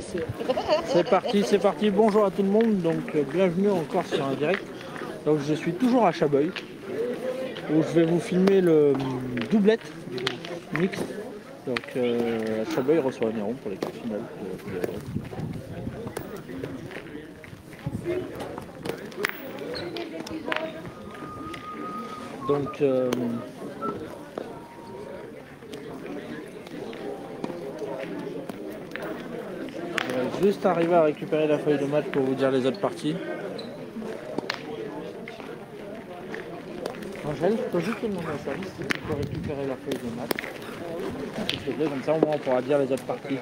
C'est parti. Bonjour à tout le monde. Donc bienvenue encore sur un direct. Donc je suis toujours à Chaboeil où je vais vous filmer le doublette mixte. Donc Chaboeil reçoit Néron pour les quarts finales. Donc je vais juste arriver à récupérer la feuille de match pour vous dire les autres parties. Angèle, je peux juste te demander un service si tu peux récupérer la feuille de match. S'il te plaît, comme ça au moins on pourra dire les autres parties.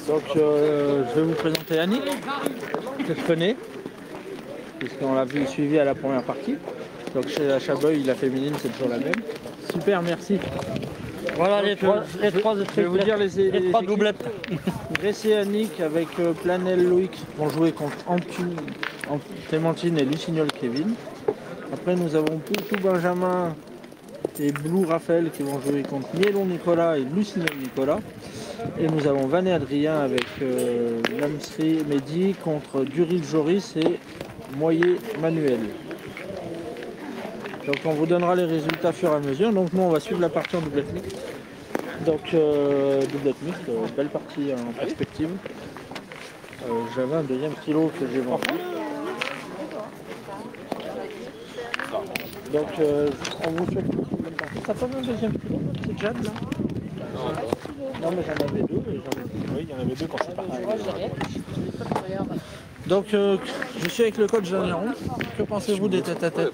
Donc je vais vous présenter Annick, que je connais, puisqu'on l'a suivi à la première partie. Donc chez la Chaboeil, la féminine, c'est toujours la même. Super, merci. Voilà les trois je vais vous dire les trois doublettes. Gressé Annick avec Planel Loïc vont jouer contre Clémentine et Lucignol Kevin. Après nous avons Poutou Benjamin et Blue Raphaël qui vont jouer contre Mielon Nicolas et Lucignol Nicolas. Et nous avons Vané Adrien avec Lamsri Mehdi contre Duril Joris et Moyer Manuel. Donc on vous donnera les résultats au fur et à mesure. Donc nous on va suivre la partie en doublette mixte. Donc doublette mixte, belle partie en perspective. J'avais un deuxième stylo que j'ai vendu. Donc on vous souhaite une bonne partie. T'as pas un deuxième stylo, c'est Jade là? Non mais j'en avais deux. Oui, il y en avait deux quand c'est parti. Donc je suis avec le coach Néron. Que pensez-vous des tête-à-tête?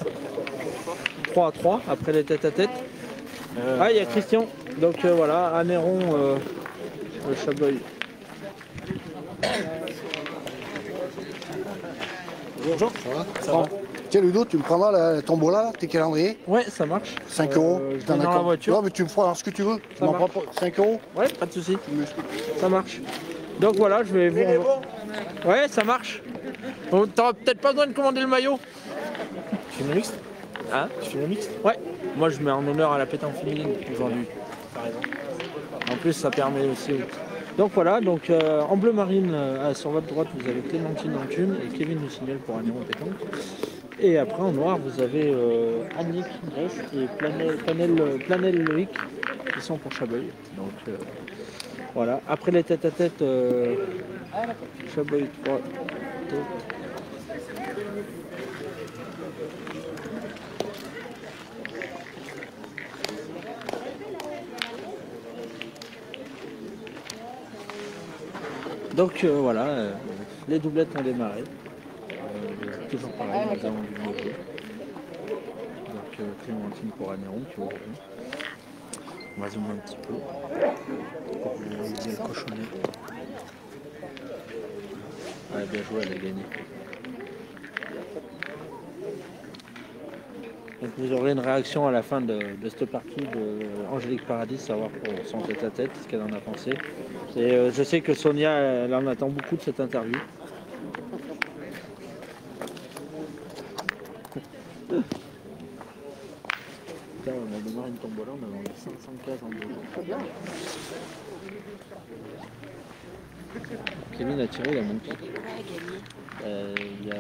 3-3 après les tête-à-tête. Ah, il y a Christian. Donc voilà, à Néron, le Chaboeil. Bonjour, ça va? Tiens Ludo, tu me prends là, ton tombola, tes calendriers? Ouais, ça marche. 5 €. Je viens dans la voiture. Non, mais tu me feras ce que tu veux. Tu m'en prends pas 5 €? Ouais, pas de soucis. Ça marche. Donc voilà, je vais vous... Ouais, ça marche. Bon, t'auras peut-être pas besoin de commander le maillot. Tu fais le mixte? Hein? Tu fais le mixte? Ouais. Moi, je mets en honneur à la pétanque féminine aujourd'hui. En plus, ça permet aussi... Donc voilà, donc en bleu marine, sur votre droite, vous avez Clémentine Antunes et Kevin Lucignol pour un Néron pétanque. Et après, en noir, vous avez Annick Grèce et Planel Loïc qui sont pour Chaboeil. Donc voilà. Après les tête-à-tête, Chaboeil 3 têtes. Donc voilà, les doublettes ont démarré. Toujours pareil, nous avons du nouveau. Donc Clémentine pour Néron qui va jouer. On va zoomer un petit peu pour vous dire le cochonnet. Ouais, bien joué, elle a gagné. Donc vous aurez une réaction à la fin de cette partie de Angélique Paradis, savoir pour son tête-à-tête, ce qu'elle en a pensé. Et je sais que Sonia, elle en attend beaucoup de cette interview. Putain, on a démarré une tombola, on a vendu 515 en 2 jours. Kevin a tiré, il a monté. Il y a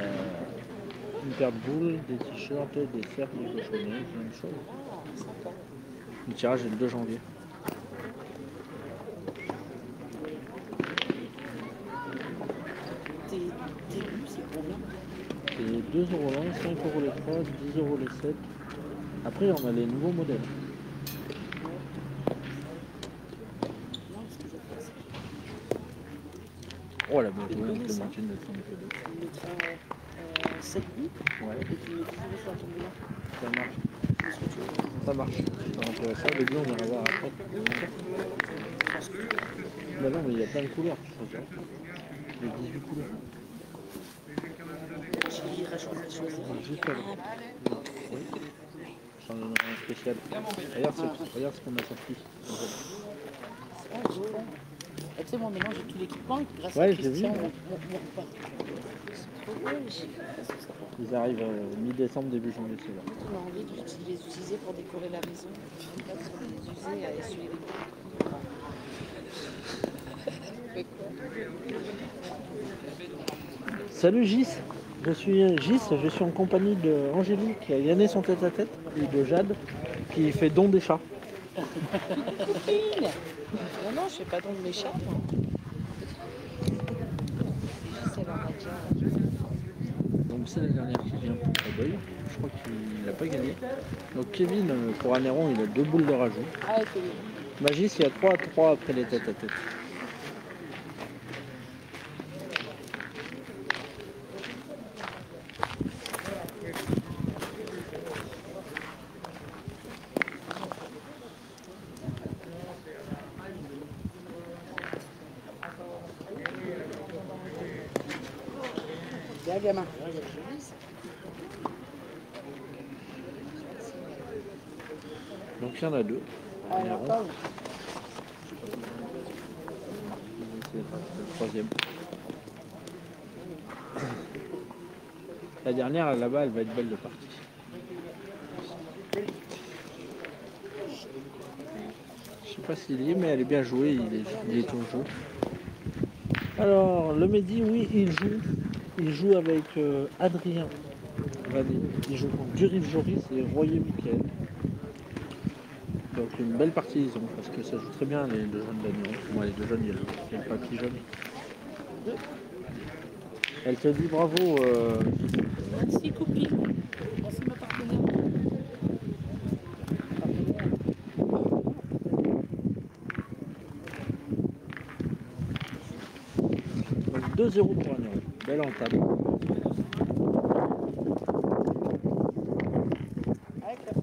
une paire de boules, des t-shirts, des cercles, des cochonnets, plein de choses. Le tirage est le 2 janvier. C'est 2 € l'un, 5 € les 3, 10 € les 7. Après, on a les nouveaux modèles. Oh la bonne jouée, Clémentine de 32. 7 buts. Ouais. Et tu mets toujours sur la tombola. Ça marche. Ça marche. Donc ça, le bleu, on ira voir après. Bah non, mais il y a plein de couleurs. Il y a 18 couleurs. J'irai choisir. Juste là. Oui. J'en donnerai un spécial. Regarde ce qu'on a sorti. Et tu sais, moi maintenant j'ai tout l'équipement grâce Ouais, à je l'ai Christian, vu. on repart. C'est trop beau, Ils arrivent mi-décembre, début janvier, ceux-là. on a envie de les utiliser pour décorer la maison. Pas de les user à essuyer les Salut Gis, je suis Gis, je suis en compagnie d'Angélique qui a gagné son tête-à-tête et de Jade qui fait don des chats. Copine. Non, non, je fais pas don de mes chats, moi. Gisèle en a déjà. Donc c'est la dernière qui vient pour Cowboy. Je crois qu'il n'a pas gagné. Donc Kevin, pour Anéron, il a 2 boules de rajout. Ah, ouais, Kevin. Magis, il y a 3 après les tête-à-tête. Bien, gamin. Donc il y en a 2. Ah, il y en a pas, oui. C'est le troisième. La dernière là-bas, elle va être belle de partie. Je sais pas s'il y est, mais elle est bien jouée, il est au jeu. Alors, le Mehdi, oui, il joue. Il joue avec Adrien Vanet. Il joue contre Duriv Joris et Royer Michael. Donc une belle partie ils ont, parce que ça joue très bien les 2 jeunes d'Agneron. Moi les 2 jeunes, il y a le papy jaune. Elle te dit bravo. Merci, copine. Merci, ma partenaire. Donc 2-0 pour Agneron. Belle entame. Avec la...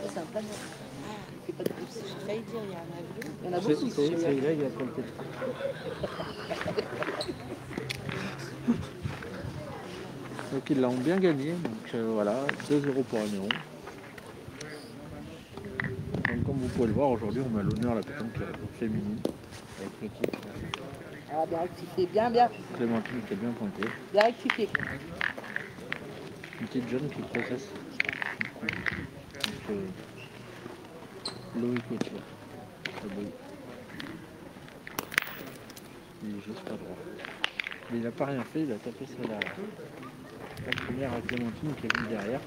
C'est un panneau. C'est pas de plus. J'ai failli dire, il y a un avion. Il y en a beaucoup ici. C'est là, il y a pas le tétra. Donc ils l'ont bien gagné, donc voilà, 2-0 pour Agneron. Donc comme vous pouvez le voir, aujourd'hui on met à l'honneur la pétanque féminine avec l'équipe. Ah, bien rectifié. Bien, bien. Clémentine qui est bien pointée. Bien rectifié. Une petite jeune qui processe. Donc, Loïc Couture. Très beau. Il est juste pas droit. Mais il n'a pas rien fait, il a tapé sur la première à Clémentine qui est venue derrière.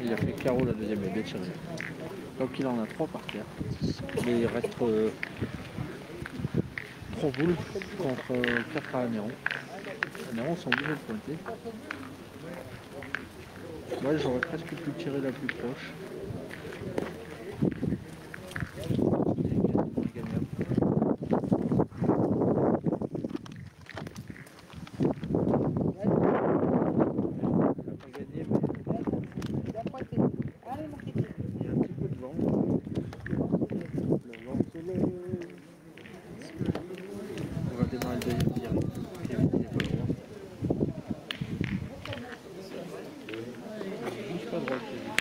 Il a fait carreau la deuxième et bien tiré. Donc il en a 3 par terre. Mais il reste 3 boules contre 4 à Anéron. Anéron sont obligés de pointer. Moi j'aurais presque pu tirer la plus proche. Allez, mon petit. Il y a un petit peu de vent. Le vent se lève. On va démarrer le deuxième direct. Kevin il est pas droit. Il bouge pas droit Kevin.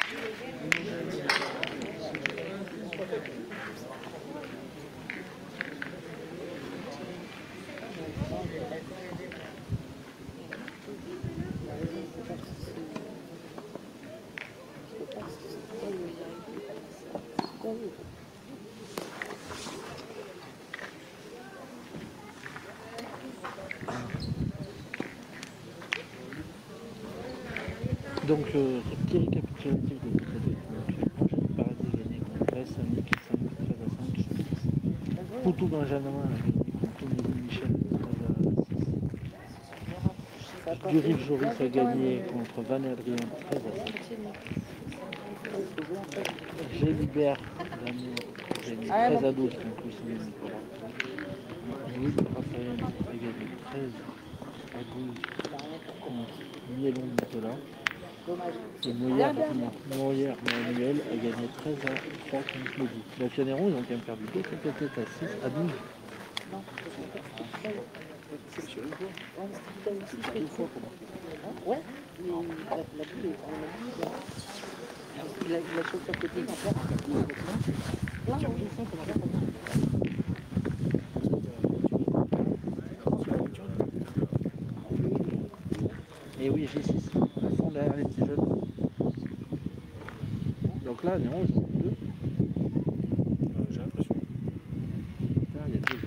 Donc, petit récapitulatif de notre côté. Donc, Angèle Paradis a gagné contre Grèce, Annick 5, 13 à 5. Poutou Benjamin a gagné contre Tony Michel 13 à 6. Duriv Joris a gagné contre Van Adrien 13 à 5. Gélibert a gagné 13 à 12 contre Lucien Nicolas. Louis Raphaël a gagné 13 à 12 contre Mielon Nicolas. Et Moyer Manuel a gagné 13 à 3 contre Mehdi. Donc Anéron, ils ont quand même perdu 2 tête à 6 à 12. C'est sur une fois. Ouais, mais la boule est quand même vide. Il a chauffé à côté, il va faire. Là, on descend, ça va faire comme ça. Et oui, G6, à fond derrière les petits jeunes. Donc là, on est 11, 2. J'ai l'impression. Là, il y a 2 0.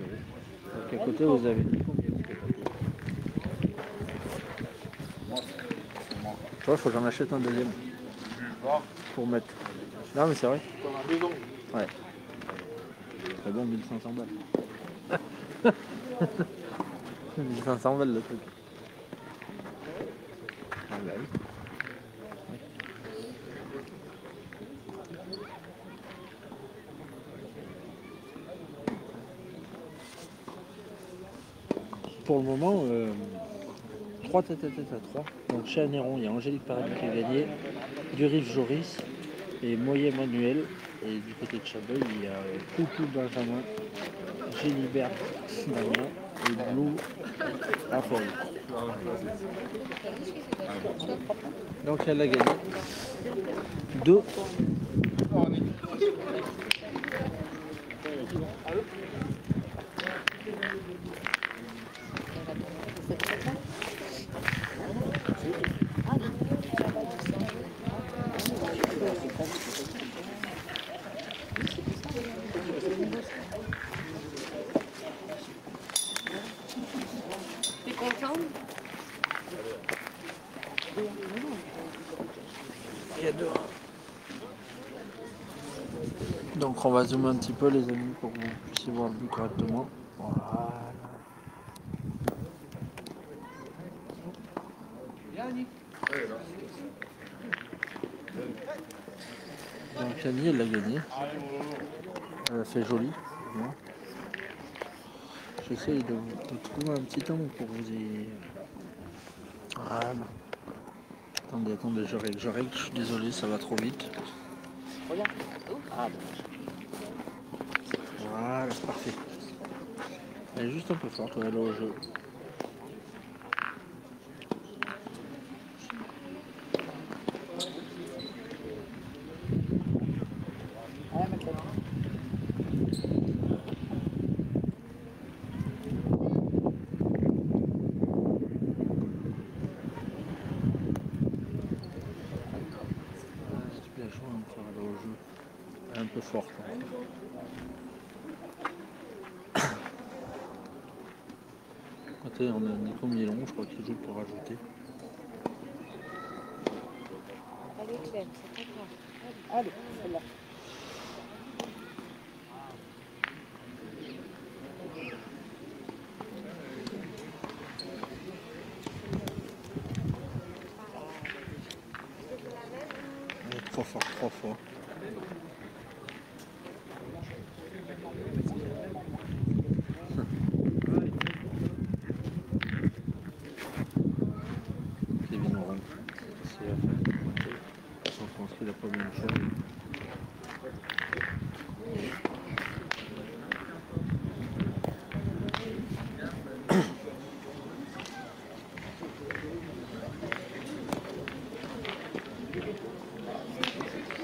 Donc à côté, vous avez combien de côté? Tu vois, il faut que j'en achète un deuxième. Pour mettre. Non, mais c'est vrai. Ouais. C'est bon, 1500 balles. 1500 balles le truc. Ah bah oui. Pour le moment, 3 tête à tête à 3. Donc chez Anéron, il y a Angélique Paradis qui a gagné, Durif Joris et Moyen Manuel. Et du côté de Chaboy, il y a Coucou Benjamin, Gélibert Damien et Blue Raphaël. Donc elle a gagné 2. T'es content? Il y a 2. Donc on va zoomer un petit peu les amis pour que vous puissiez voir plus correctement. Voilà. Donc Annie elle l'a gagné. Elle a fait joli. Bon. J'essaye de trouver un petit angle pour vous y. Voilà. Attendez, je règle, je suis désolé, ça va trop vite. Regarde. Ah, Voilà, parfait. Elle est juste un peu forte, elle est au jeu. ouais, maintenant. C'est bien chaud, hein, elle est au jeu. Elle est un peu forte. Hein. Attends, on a Nico Mielon, je crois qu'il joue pour rajouter. Allez, Clem, c'est pas grave. Allez, celle-là. Elle est trop forte, 3 fois. Kevin Oran. C'est la fin. Je pense qu'il a pas bien fait.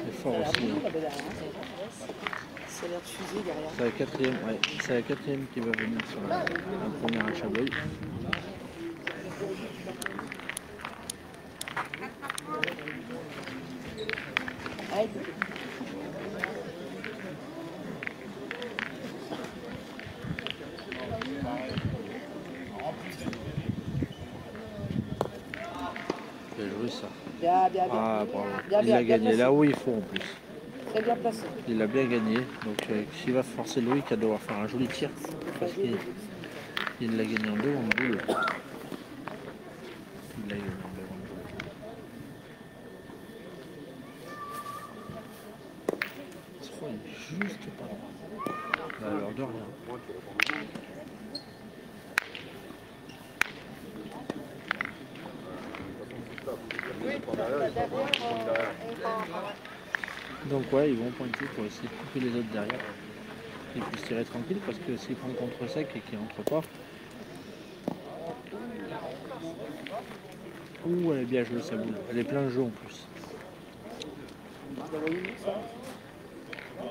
C'est fort aussi. Hein. Ça a l'air de fuser derrière. C'est la quatrième, ouais. C'est la quatrième qui va venir sur la première à Chaboy. Allez. Bien joué ça. Bien, bien, bien. Ah bravo. Bien, Il bien, l'a bien gagné placé. là où il faut en plus. Très bien placé. Il a bien gagné. Donc s'il va forcer Loïc à devoir faire un joli tir. Parce qu'il l'a gagné en 2 en boule. Il l'a gagné en 2 en boule. Je crois qu'il est juste pas loin. Bah, alors de rien. Donc ouais, ils vont pointer pour essayer de couper les autres derrière. Ils puissent tirer tranquille parce que s'ils prennent contre sec et qu'ils rentrent pas. Ouh, elle est bien jouée sa boule. Elle est plein de jeu en plus.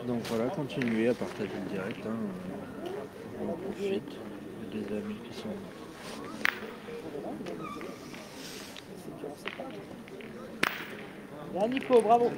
Donc voilà, continuez à partager le direct. Hein. On en profite. Il y a des amis qui sont. Bien Nico, bravo.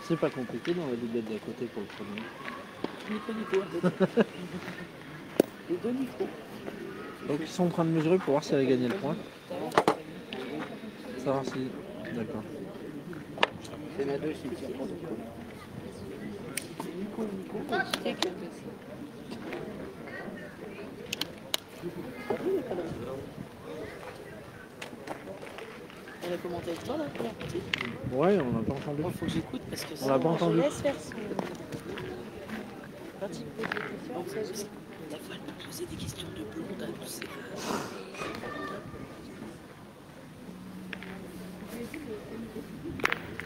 C'est pas compliqué dans la doublette d'à côté pour le premier. Nico. Les deux Nico. Donc ils sont en train de mesurer pour voir si elle a gagné le point. Savoir si. D'accord. C'est ma deux, c'est Nico. Nico. On a commenté avec toi là pour la petite. Ouais, on n'a pas entendu. Il faut que j'écoute parce que On l'a pas entendu. Je laisse faire son. Quand il pose des questions, des fois elle me posait des questions de blonde, tu sais.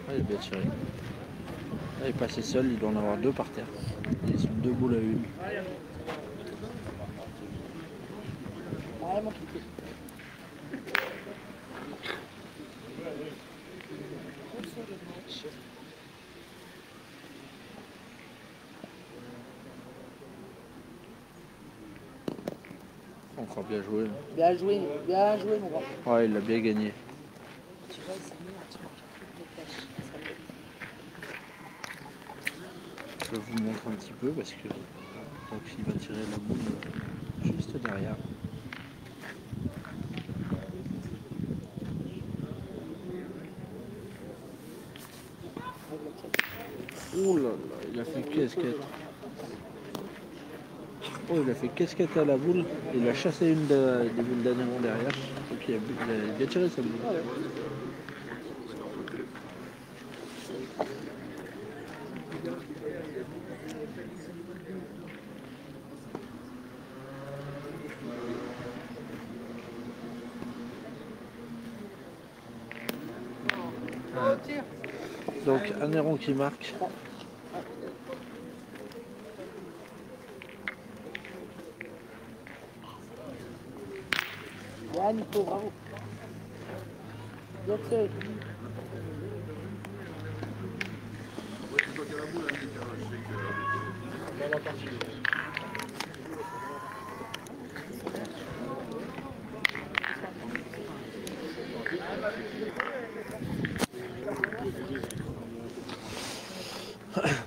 Ah, il est bien tiré. Là, il est passé seul, il doit en avoir deux par terre. Ils sont deux boules à une. Vraiment tout. Encore bien joué. Bien joué mon grand. Ouais, il l'a bien gagné. Tu vois, il s'est mis un truc de flèche. Je vous montre un petit peu parce que donc il va tirer la boule juste derrière. Oh là là, il a fait casquette. Oh, il a fait casquette à la boule. Il a chassé une des boules d'anémon derrière. Et puis il a bien tiré sa boule. Donc un héron qui marque. Bien Nico, bravo. Bien tiré.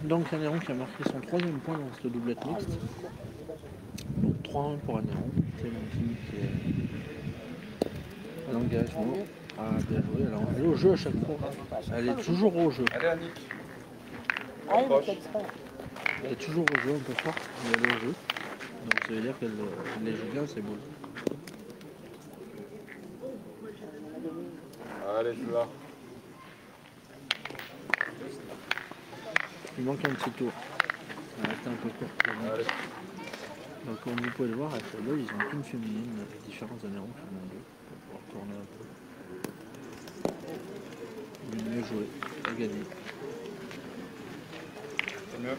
Donc un héron qui a marqué son troisième point dans cette doublette mixte. Donc 3-1 pour un héron. Clémentine qui est à l'engagement. Ah bien joué, elle est au jeu à chaque fois. Elle est toujours au jeu. Allez, Annick. Ah, il fait exprès. Elle est toujours au jeu un peu fort, mais elle est au jeu. Donc ça veut dire qu'elle les joue bien, c'est beau. Allez, je suis là. Il manque un petit tour. Elle reste un peu court. Allez. Donc comme vous pouvez le voir, à Château, ils ont qu'une féminine, les différents anérons qui en ont deux, pour pouvoir tourner un peu. Il est mieux joué, elle a gagné. C'est mieux.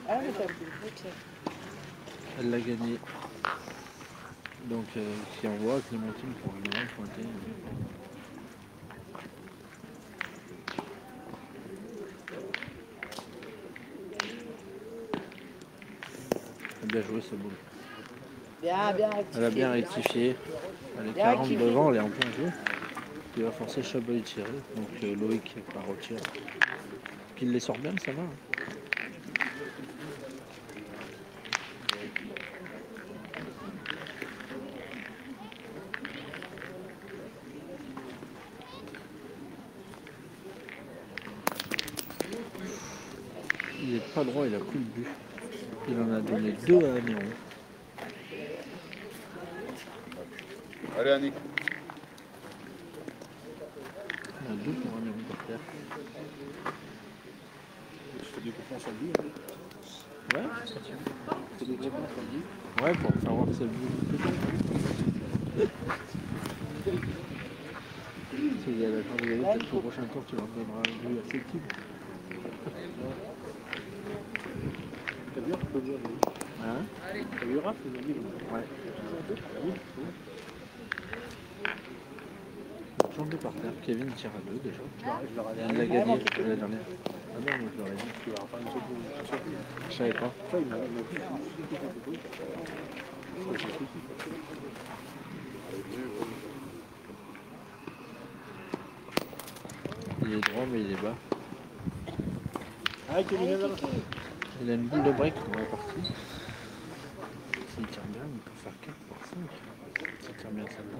Ah, mais t'as vu, ok. Elle l'a gagné. Donc qui envoie Clémentine pour le moment pointer. Elle a bien joué sa boule. Bien rectifié. Elle a bien rectifié. Elle est Bien 40 rectifié. devant, elle est en plein jeu. Il va forcer Chabot à tirer. Donc Loïc va retirer. Puis il les sort bien, ça va. Il n'est pas droit, il a pris le but. Il en a donné deux à Néron. Allez, Annick. Il y en a deux pour un Néron par terre. des coupons sur le but. Ouais. C'est des coupons sur le but. Ouais, pour faire voir que c'est le but. Si il y a la chance d'y aller, peut-être qu'au prochain tour, tu leur donneras un but acceptable. T'as vu, tu peux jouer. Hein? T'as vu, Raph, il a dit. Ouais. Tourne par terre, Kevin tire à 2 déjà. Je leur avais Il l'a gagné l'année dernière. Ah non, moi je l'aurais dit. Tu vas faire une photo. Je savais pas. Ça, il m'a dit. Il est droit mais il est bas. Ah, Kevin, là. Il a une boule de break dans la partie. S'il tire bien, il peut faire 4 par 5. S'il tire bien celle-là.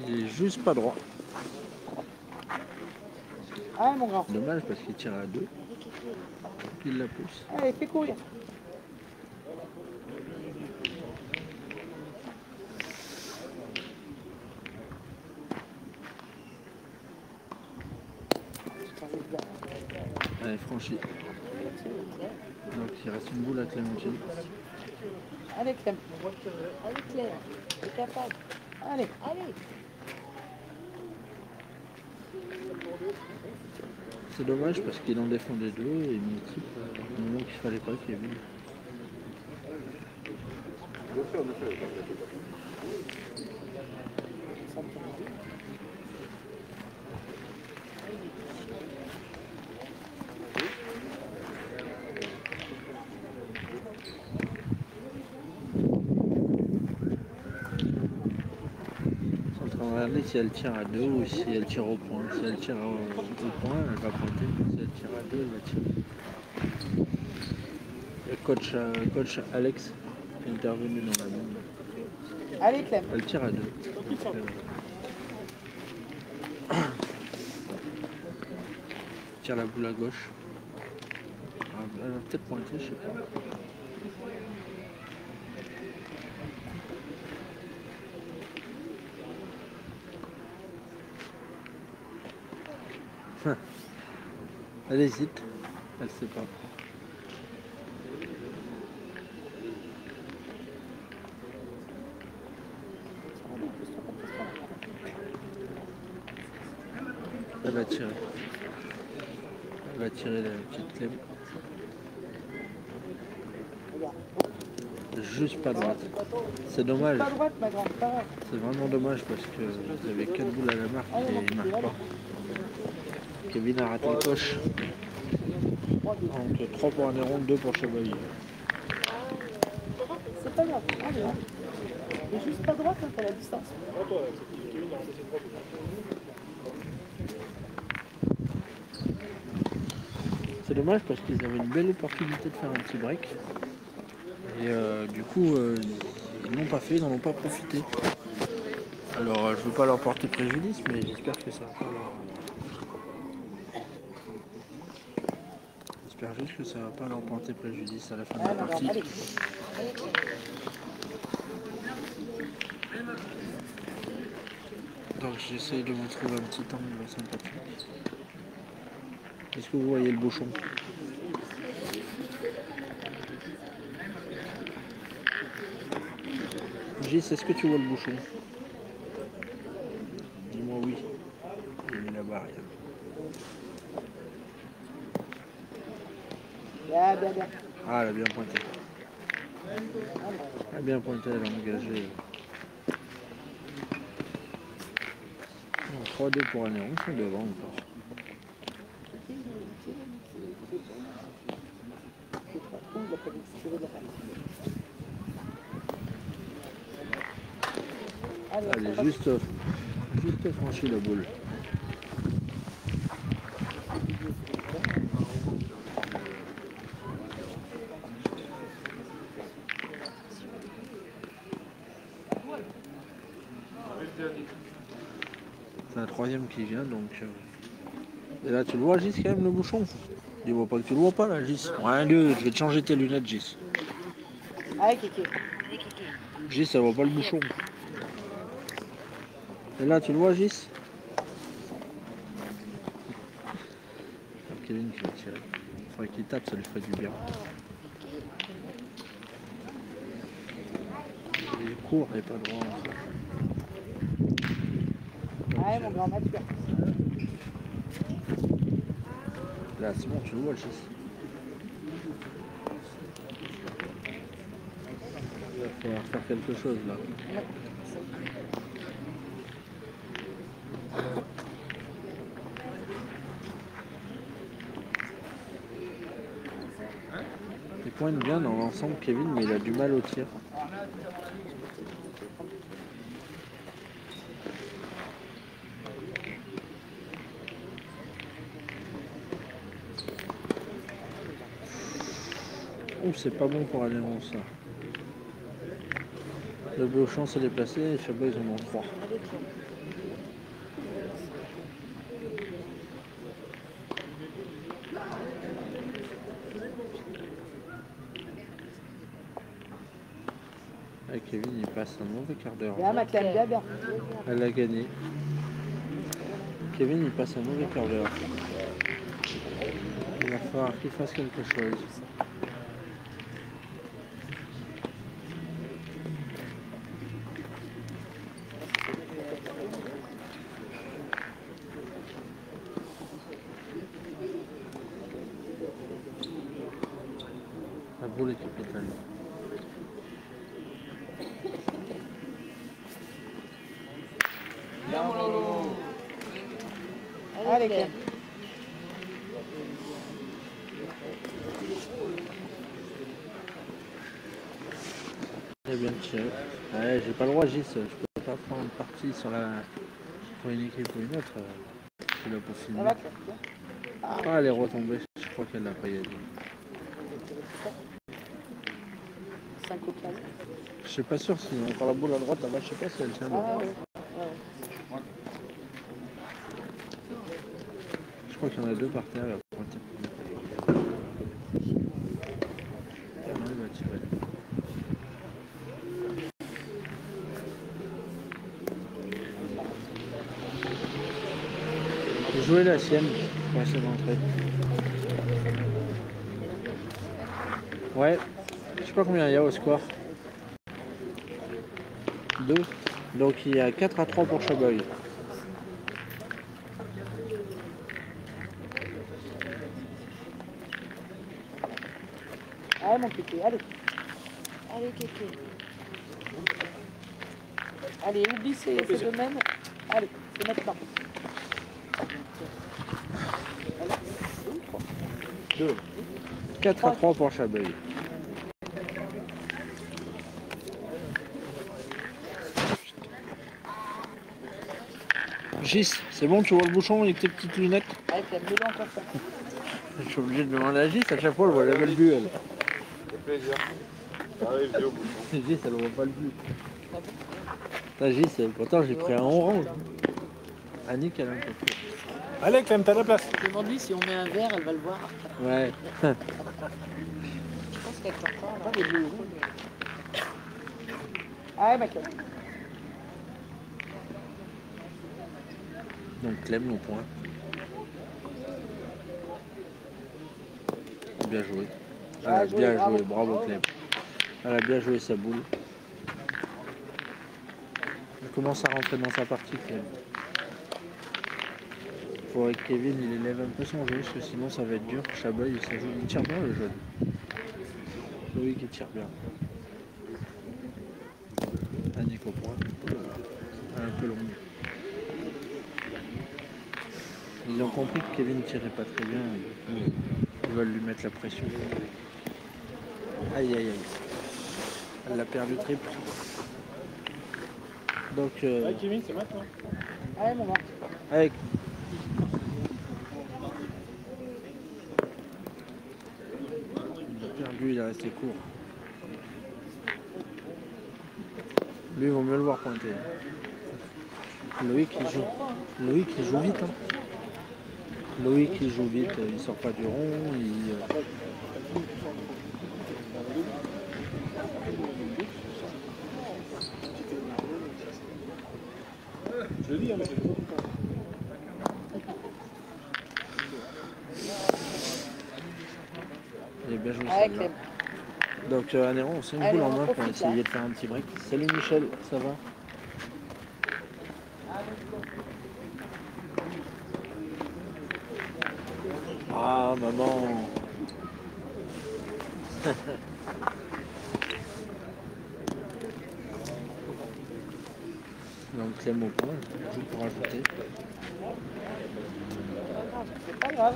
Il est juste pas droit. Ah, mon grand. Dommage parce qu'il tire à 2. Il la pousse. Allez, fais courir. Allez, franchi. Donc il reste une boule à Clémentine. Allez, Clem. Allez, Claire. T'es capable. Allez. Allez. C'est dommage parce qu'il en défendait 2 et il multiple au moment qu'il fallait pas qu'il y ait vu. Regardez si elle tire à 2 ou si elle tire au point. Si elle tire au point, elle va pointer. Si elle tire à 2, elle va tirer. Le coach Alex est intervenu dans la bande. Allez, Clem. Elle tire à 2. Tire la boule à gauche. Elle va peut-être pointer, je sais pas. Elle hésite, elle sait pas. Elle va tirer. Elle va tirer la petite clé. Juste pas droite. C'est dommage. Pas droite, ma grande. Pas droite. C'est vraiment dommage parce que vous avez 4 boules à la marque et il ne marque pas. Kevin a raté le coche. Donc 3 pour Anéron, 2 pour Chevalier. C'est pas grave. Allez, hein. Mais juste pas droite, hein, pour la distance. C'est dommage parce qu'ils avaient une belle opportunité de faire un petit break. Et du coup, ils n'ont pas fait, ils n'en ont pas profité. Alors, je ne veux pas leur porter préjudice, mais j'espère que ça va pas leur... J'espère juste que ça va pas leur porter préjudice à la fin de la partie. Allez. Donc j'essaie de vous trouver un petit angle sympathique. Est-ce que vous voyez le bouchon? Gis, est-ce que tu vois le bouchon? Dis-moi oui. J'ai mis la barrière. Bien, bien, bien. Ah, elle a bien pointé. Elle a bien pointé, elle a engagé. 3-2 pour Anéron, ils sont devant encore. Allez, juste franchi la boule. C'est la troisième qui vient donc. Et là tu le vois Gis quand même le bouchon? Tu vois pas que tu le vois pas là Gis? Ouais Dieu, je vais te changer tes lunettes Gis. Allez, Kiki. Gis ça voit pas le bouchon. Et là tu le vois Gis? Ok. Kevin qui va tirer. Il faudrait qu'il tape, ça lui ferait du bien. Il est court et pas droit. Ouais, mon grand mature. Là, c'est bon, tu le vois le 6. Il va falloir faire quelque chose là. Il pointe bien dans l'ensemble Kevin, mais il a du mal au tir. Oh, c'est pas bon pour aller en ça. Le Beauchamp s'est déplacé et Chabot ils en ont 3. Et Kevin il passe un mauvais quart d'heure. Bien, ma Clem, bien, bien. Elle a gagné. Kevin il passe un mauvais quart d'heure. Il va falloir qu'il fasse quelque chose. La boule est capitale. Allez, Clem. Très bien tiré. Ouais, j'ai pas le droit, Gis. Je peux pas prendre parti sur la... pour une équipe ou une autre. Je suis là pour Ça finir. va, Clem. Ah, elle est retombée. Je crois qu'elle l'a pas gagné. 5 au Clem. Je suis pas sûr si on prend la boule à droite là-bas. Je sais pas si elle tient. Ah, ouais. Je crois qu'il y en a deux par terre. Elle va pointer. Ah non, il va tirer. Jouer la sienne pour essayer d'entrer. Ouais, je sais pas combien il y a au score. 2. Donc il y a 4-3 pour Chaboy. Allez, mon kéké, allez. Allez, Kéké. Allez, oublie ces domaines. Allez, c'est maintenant. 2. 4-3 pour Chaboy. Gis, c'est bon, tu vois le bouchon avec tes petites lunettes? Allez, Clem, mets-le encore ça. Je suis obligé de demander à Gis, à chaque fois elle voit la belle vue elle. C'est plaisir. Arrive, vieux bouchon. Gis, elle voit pas le but. Là, Gis, pourtant j'ai pris un orange. Annick, elle a un peu plus. Allez, Clem, t'as la place. Demande-lui si on met un verre, elle va le voir. Ouais. Je pense qu'elle t'entend là. Pas des bleus. Allez, ma Clem. Donc Clem au point. Bien joué. Elle a bien joué, bravo Clem. Elle a bien joué sa boule. Elle commence à rentrer dans sa partie Clem. Il faudrait que Kevin il élève un peu son jeu, parce que sinon ça va être dur. Chaboy il tire bien le jeune. Loïc il tire bien. Annick au point. Elle est un peu longue. Ils ont compris que Kevin tirait pas très bien. Et ils veulent lui mettre la pression. Aïe aïe aïe. Elle l'a perdu triple. Donc Allez, Kevin, c'est maintenant. Allez, mon grand. avec il a perdu, il est resté court. Lui il vaut mieux le voir pointer. Loïc il joue. Loïc il joue vite. Hein. Loïc il joue vite, il sort pas du rond, Je le dis, hein, mais Bien joué, Avec celle-là. les... Donc Anéron, on s'est une Allez, boule en on en main pour profite, essayer là. de faire un petit break. Salut Michel, ça va? Ah maman. Donc Clem au point, joue pour ajouter. C'est pas grave.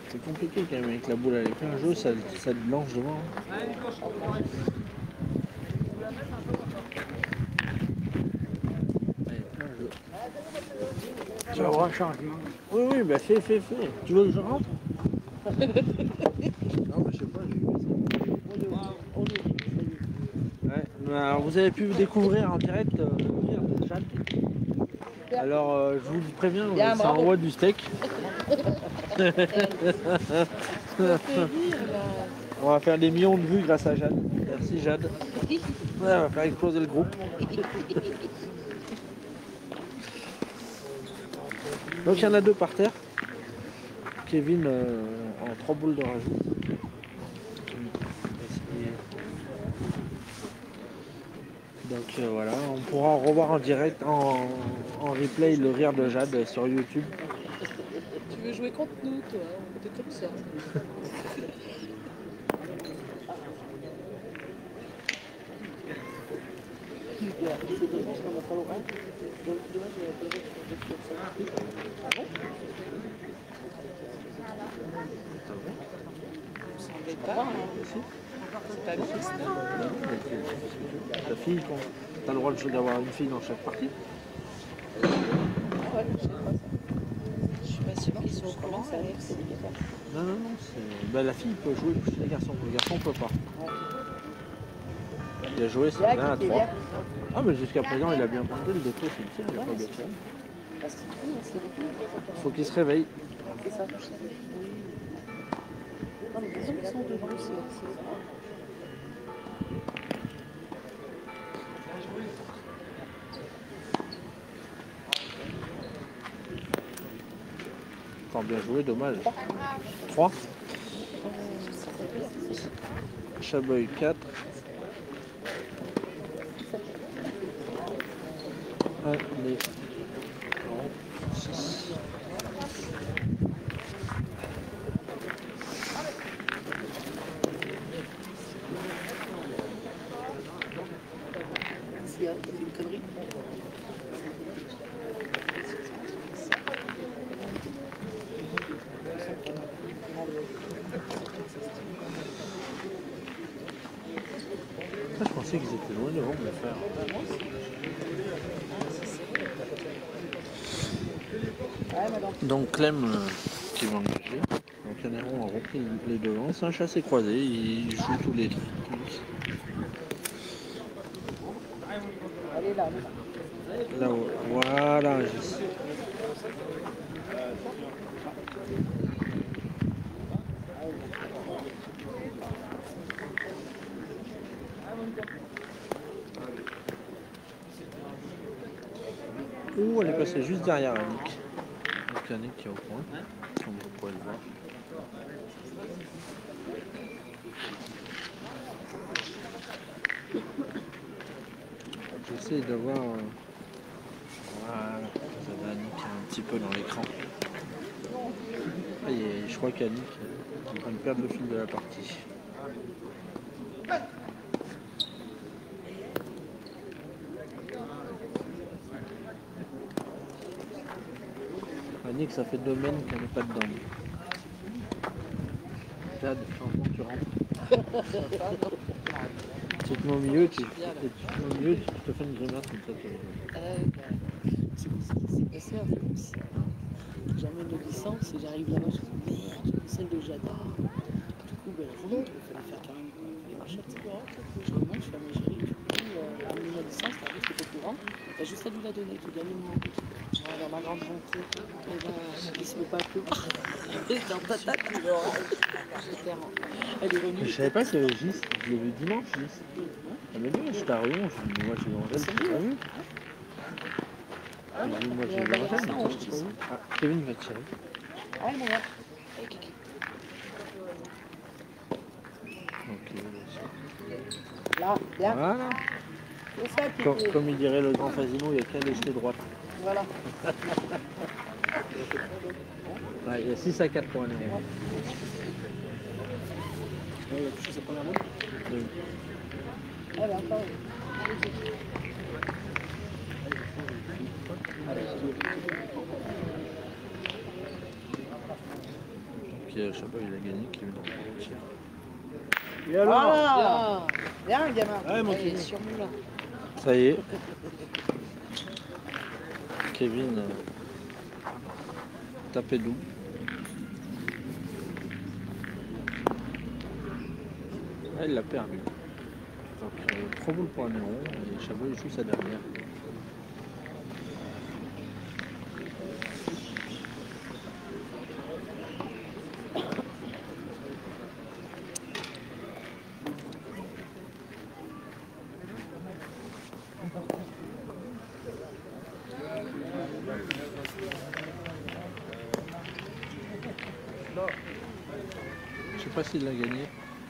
C'est compliqué quand même avec la boule, elle est plein jeu, ça te blanche devant. Allez, plein jeu. Tu vas avoir un changement. Oui, oui, bah fais. Tu veux que je rentre? Non, mais je sais pas, j'ai vu ça. Ouais, mais alors vous avez pu découvrir en direct le rire de Jade. Alors je vous préviens, Bien, ça bravo. envoie du steak. On va faire des millions de vues grâce à Jade. Merci Jade. Ouais, on va faire exploser le groupe. Donc il y en a deux par terre. Kevin en 3 boules de rajout. Donc voilà, on pourra revoir en direct, en replay le rire de Jade sur YouTube. Tu veux jouer contre nous, toi? T'es comme ça. C'est pas bien, ça. Ta fille, t'as le droit d'avoir une fille dans chaque partie. Ouais, je sais pas ça. Je suis pas sûre qu'ils sont au courant, ça arrive, c'est obligatoire. Non, bah, la fille peut jouer plus les garçons, le garçon peut pas. Il a joué, c'est Bien, bien à écoutez, 3. bien. Ah mais jusqu'à présent il a bien tenté le défaut, c'est le tir, il a pas bien tiré. Parce que c'est beaucoup. Faut qu'il se réveille. C'est ça. Non, mais les autres sont devant aussi. Encore bien joué, dommage. 3. Chaboy 4. Allez. 6. S'il y a une connerie. Je pensais qu'ils étaient loin devant de le faire. Donc Clem qui va engager. Donc Anéron a repris les devants. C'est un chassé croisé, il joue tous les trucs. Elle est là. Là-haut. Voilà, Régis. Ouh, elle est passée juste derrière Annick. Donc Annick qui est au point, comme vous pouvez le voir. J'essaie de voir. Voilà, vous avez Annick un petit peu dans l'écran. Ah, je crois qu'Annick est en train de perdre le fil de la partie. Annick, ça fait 2 semaines qu'elle n'est pas dedans. Jade, tu rentres. Tu te mets au milieu, tu te fais une grimace comme ça. C'est ce qui s'est passé à France. J'emmène une licence et j'arrive là-bas, je me dis merde, celle de Jada. Du coup, ben, il fallait faire quand même, il fallait marcher un petit peu. Je remonte, je fais à ma chérie, du coup, amener ma licence, t'arrives, t'es au courant. T'as juste à lui la donner, tu gagnes mon but. Dans ma grande bonté, et ben, il se met pas à pleuvoir. Dans ta tête, elle est venue. Je savais pas qu'il y avait Gis, je l'ai vu dimanche, Gis. Elle m'a dit, j'étais à Rion, moi j'ai vu Angèle, je l'ai pas vu. Moi j'ai vu Angèle, mais toi je l'ai pas vu. Ah, Kevin va tirer. Allez, mon gars. Allez, Kiki. Voilà, bien. Voilà. C'est ça, Piqué. Comme il dirait le grand Fasino, il n'y a qu'à laisser droite. Voilà. Ouais, il y a 6 à 4 pour un numéro. Il a touché sa première main. Ah ben, encore. Puis Chapeau il a gagné, qui veut tir. Et alors Voilà. Bien, gamin. Ouais, mon Allez, petit. sur Moulin. Ça y est. Kevin tapé double. Ah, il l'a perdu. Donc 3 boules pour un numéro et Chabot il joue sa dernière. Je sais pas s'il l'a gagné.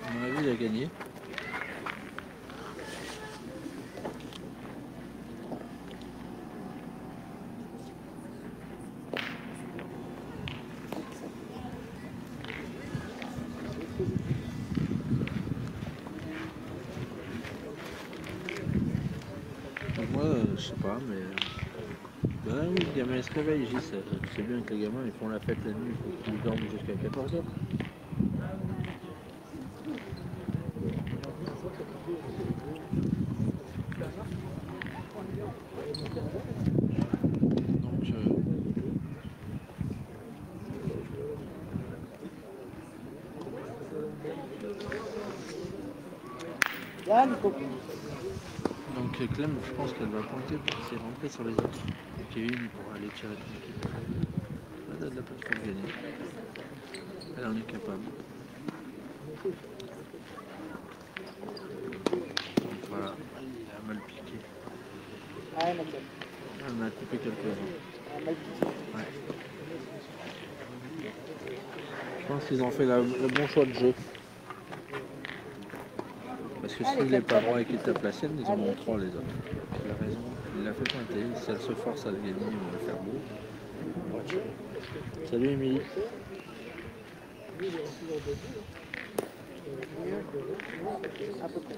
À mon avis, il a gagné. Donc moi, je sais pas, mais... Ben oui, le gamin il se réveille, Gis. C'est bien que les gamins ils font la fête la nuit, il faut qu'ils dorment jusqu'à 14h. Donc, Là, Nico. donc Clem, je pense qu'elle va pointer pour essayer de rentrer sur les autres. Et Kevin pourra aller tirer tranquille. Elle a de la place pour gagner. Elle en est capable. Donc voilà, elle a mal piqué. Ah, Mathieu. Elle en a coupé quelques-uns. Ah, mal piqué. Ouais. Je pense qu'ils ont fait le bon choix de jeu. Parce que s'il n'est pas droit et qu'il tape la sienne, ils en auront 3 les autres. Il a raison, il l'a fait pointer. Si elle se force à le gagner, ils vont le faire beau. Salut Émilie. À peu près.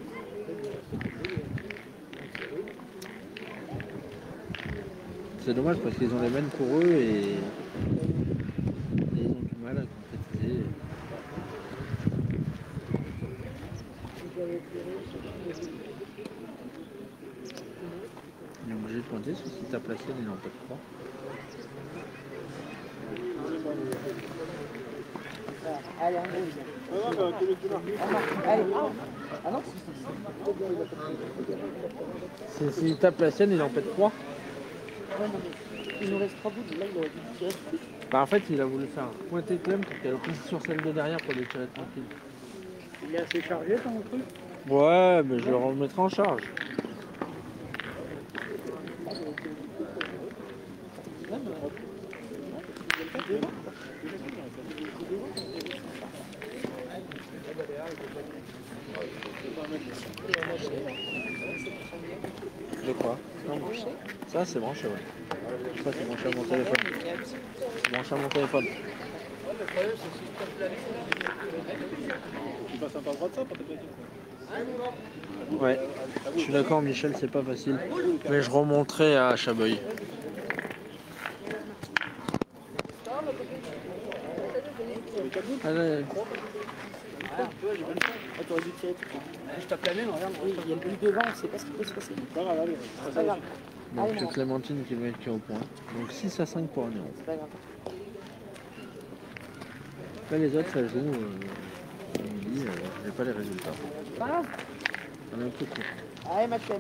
C'est dommage parce qu'ils ont les mêmes pour eux et ils ont du mal à concrétiser. Il est obligé de pointer, parce que si tape la sienne, il n'en peut pas. Voilà. Allez, on roule. Non, non, mais tu marques. On marque. Allez. Ah non. S'il tape la sienne, il en pète 3. Ouais, non, mais il nous reste 3 bouts. Là, il aurait dû tirer. Bah, en fait, il a voulu faire pointer Clem pour qu'elle pisse sur celle de derrière pour les tirer tranquille. Il est assez chargé ton truc. Ouais, mais je le remettrai en charge. De quoi? Non, ça c'est branché, ouais. Je sais pas, c'est branché à mon téléphone. C'est branché à mon téléphone. Tu passes un par droit de ça pour taper. Ouais, je suis d'accord Michel, c'est pas facile. Mais je remonterai à Chaboy. Allez. Ah, t'aurais dû tirer tout. Je tape la même, regarde. Oui, il y a le but devant, on sait pas ce qui peut se passer. Pas grave, allez. C'est pas grave. Allez, Donc maman. Clémentine qui va être au point. Donc 6 à 5 pour un euro. C'est pas grave. Là les autres ça joue. Émilie, j'ai pas les résultats. C'est pas grave. On a un peu court. Allez, Mathieu.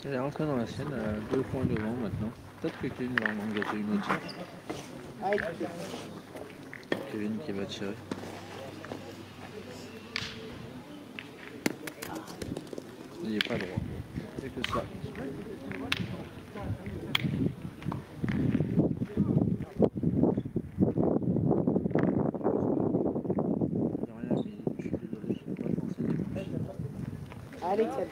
Elle est rentrée dans la sienne à 2 points devant maintenant. Peut-être que Kevin va en engager une autre. Kevin qui va tirer. Il n'est pas droit. C'est que ça. Allez, Kevin.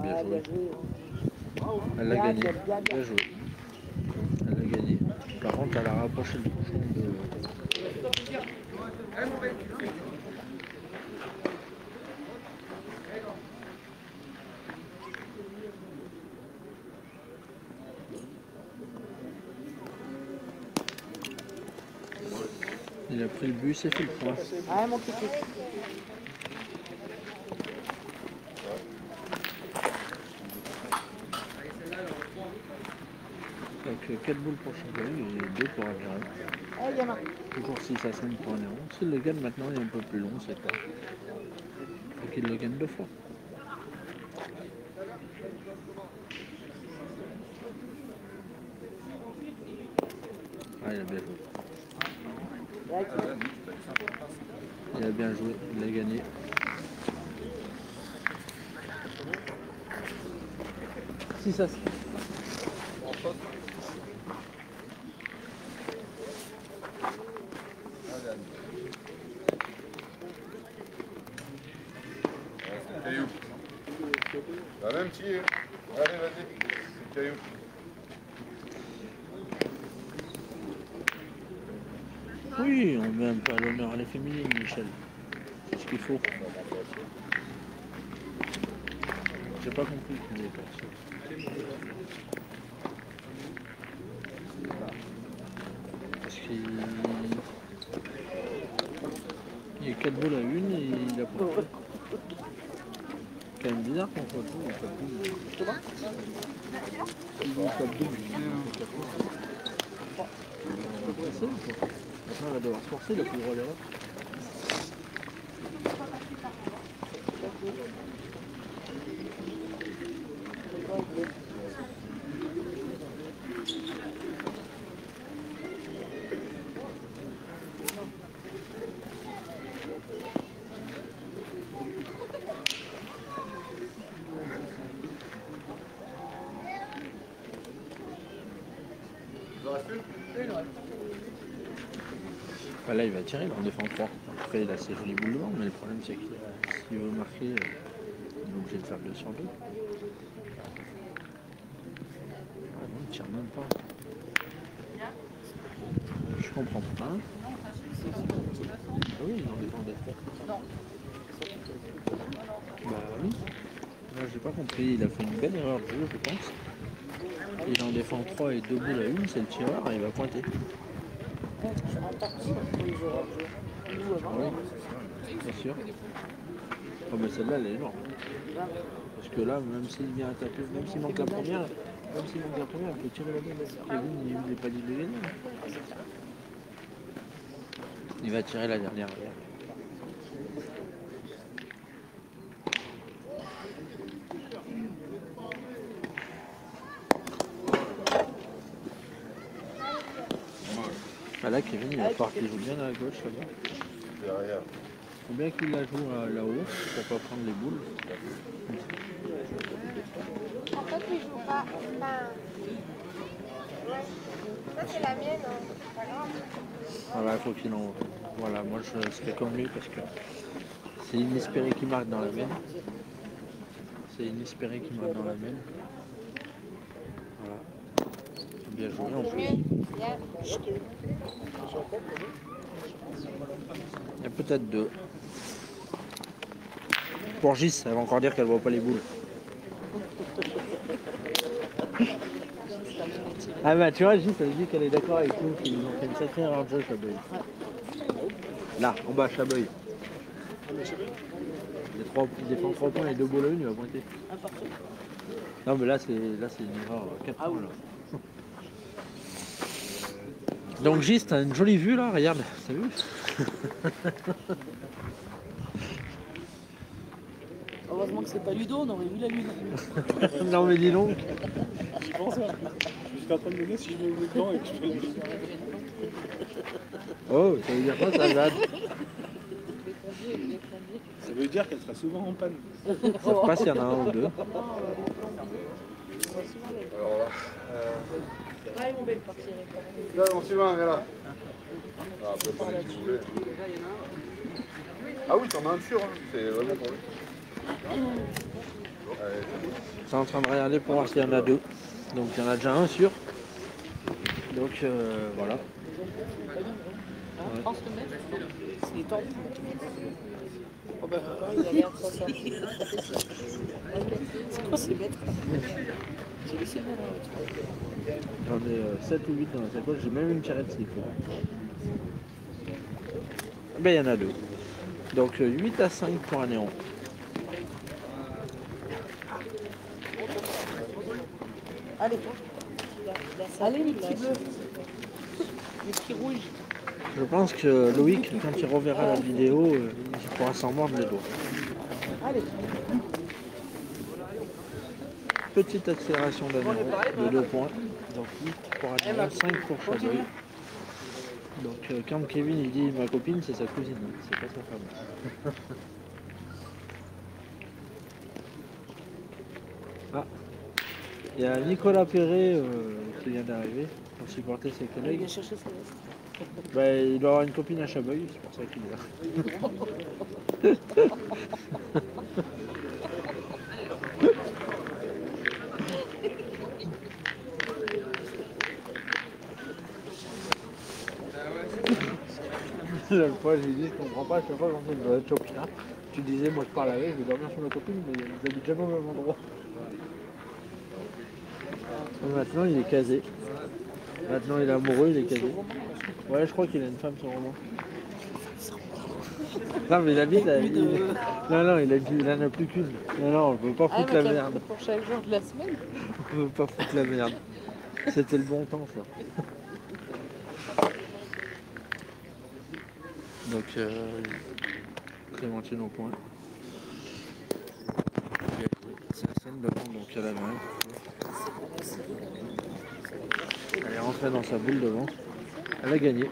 Bien joué. Elle l'a gagné. Bien joué. Elle l'a gagné. Par contre, elle a rapproché le bouchon de... Il a pris le but, c'est fait le point. Ah, mon petit. Donc 4 boules pour chaque et 2 pour Aviron. Allez, gamin. Toujours 6 à 5 pour Aviron. S'il le gagne maintenant, il est un peu plus long, c'est pas. Faut qu'il le gagne 2 fois. Ah, il a bien joué. Il a bien joué, il a gagné. Si ça se... Caillou. La même tir. Allez, vas-y. C'est Caillou. Oui, on met un peu à l'honneur à les féminines, Michel. C'est ce qu'il faut. J'ai pas compris qu'il y avait personne. Parce qu'il y a 4 boules à une et il a pas. C'est quand même bizarre qu'on soit tout, il n'y a pas de double. Il n'y a pas de double. Il faut presser ou quoi? Maintenant, elle va devoir se forcer, il a plus le droit d'erreur. Bah là, il va tirer, là, on défend 3. Après, il a ses jolies boules devant, mais le problème, c'est que s'il veut marquer, il est obligé de faire 2 sur 2. Ah non, il tire même pas. Je comprends pas. Ah oui, il en défend des 3. Bah oui. Là, j'ai pas compris. Il a fait une belle erreur de jeu, je pense. Il en défend 3 et 2 boules à une, c'est le tireur et il va pointer. Oui, bien sûr. Oh, mais celle-là, elle est énorme. Parce que là, même s'il vient à taper, même s'il manque la première, il peut tirer la deuxième. Kevin, il n'est pas dit de gagner. Il va tirer la dernière. Ah là, Kevin, il va falloir qu'il joue bien à la gauche là-bas. Derrière. Il faut bien qu'il la joue là-haut pour pas prendre les boules. En fait, il joue pas. Enfin, ouais. Ça, c'est la mienne, hein. C'est pas grave. Voilà, il faut qu'il en... Voilà, moi je serais comme lui parce que c'est inespéré qu'il marque dans la mienne. C'est inespéré qu'il marque dans la mienne. Voilà. Bien joué en plus. Il y a peut-être 2. Pour Gis, elle va encore dire qu'elle voit pas les boules. Ah bah tu vois, Gis, elle dit qu'elle est d'accord avec nous, qu'ils ont fait une sacrée erreur de jeu, Chabeuil. Là, en bas, Chabeuil. Il défend 3 points et 2 boules à une, il va pointer. Non mais là c'est une erreur 4 points là. Donc Gis, t'as une jolie vue là, regarde, t'as vu? Heureusement que c'est pas Ludo, on aurait vu la lune. Non mais dis donc. J'y pense là. J'étais en train de me demander si je me mets dedans et que je fais le vide. Oh, ça veut dire quoi ça, Vlad? Ça veut dire qu'elle sera souvent en panne. Je sais pas s'il y en a un ou deux. Alors là. Ouais, mon bel parti. Là, mon Sylvain, viens là. Ah, après, prenez si vous voulez. Ah oui, t'en as un sûr, hein. C'est vraiment pour lui. Allez, Je suis en train de regarder pour voir s'il y en a deux. Donc il y en a déjà un sûr. Donc voilà. France le mettre, c'est tordu. Oh ben, Il a l'air trop ça. c'est quoi ces bêtes? J'ai laissé le mettre. J'en ai 7 ou 8 dans la sacoche, j'ai même une tirette s'il faut. Ben il y en a deux. Donc 8 à 5 pour un néon. Allez, allez les petits bleus. Les petits rouges. Je pense que Loïc, quand il reverra la vidéo, il pourra s'en mordre les doigts. Allez. Petite accélération d'un néon de 2 points. Donc 8 pour Adrien, 5 pour Chaboy. Donc quand Kevin il dit ma copine, c'est sa cousine, hein, c'est pas sa femme. Ah, il y a Nicolas Perret qui vient d'arriver pour supporter ses Il collègues. vient chercher sa veste. Bah, il doit avoir une copine à Chaboy, c'est pour ça qu'il est là. La fois, je lui dis, je comprends pas, à chaque fois quand on doit être Chopina, tu disais, moi je parle avec, je vais dormir sur ma copine, mais ils habitent jamais au même endroit. Et maintenant, il est casé. Maintenant, il est amoureux, il est casé. Ouais, je crois qu'il a une femme sur roman. Non, mais il habite avec... Non, non, il en a plus qu'une. Non, non, on veut pas foutre la merde. Pour chaque jour de la semaine. On veut pas foutre la merde. C'était le bon temps, ça. Donc, Clémentine au point. C'est la scène devant, donc elle a main. Elle est rentrée dans sa boule devant. Elle a gagné.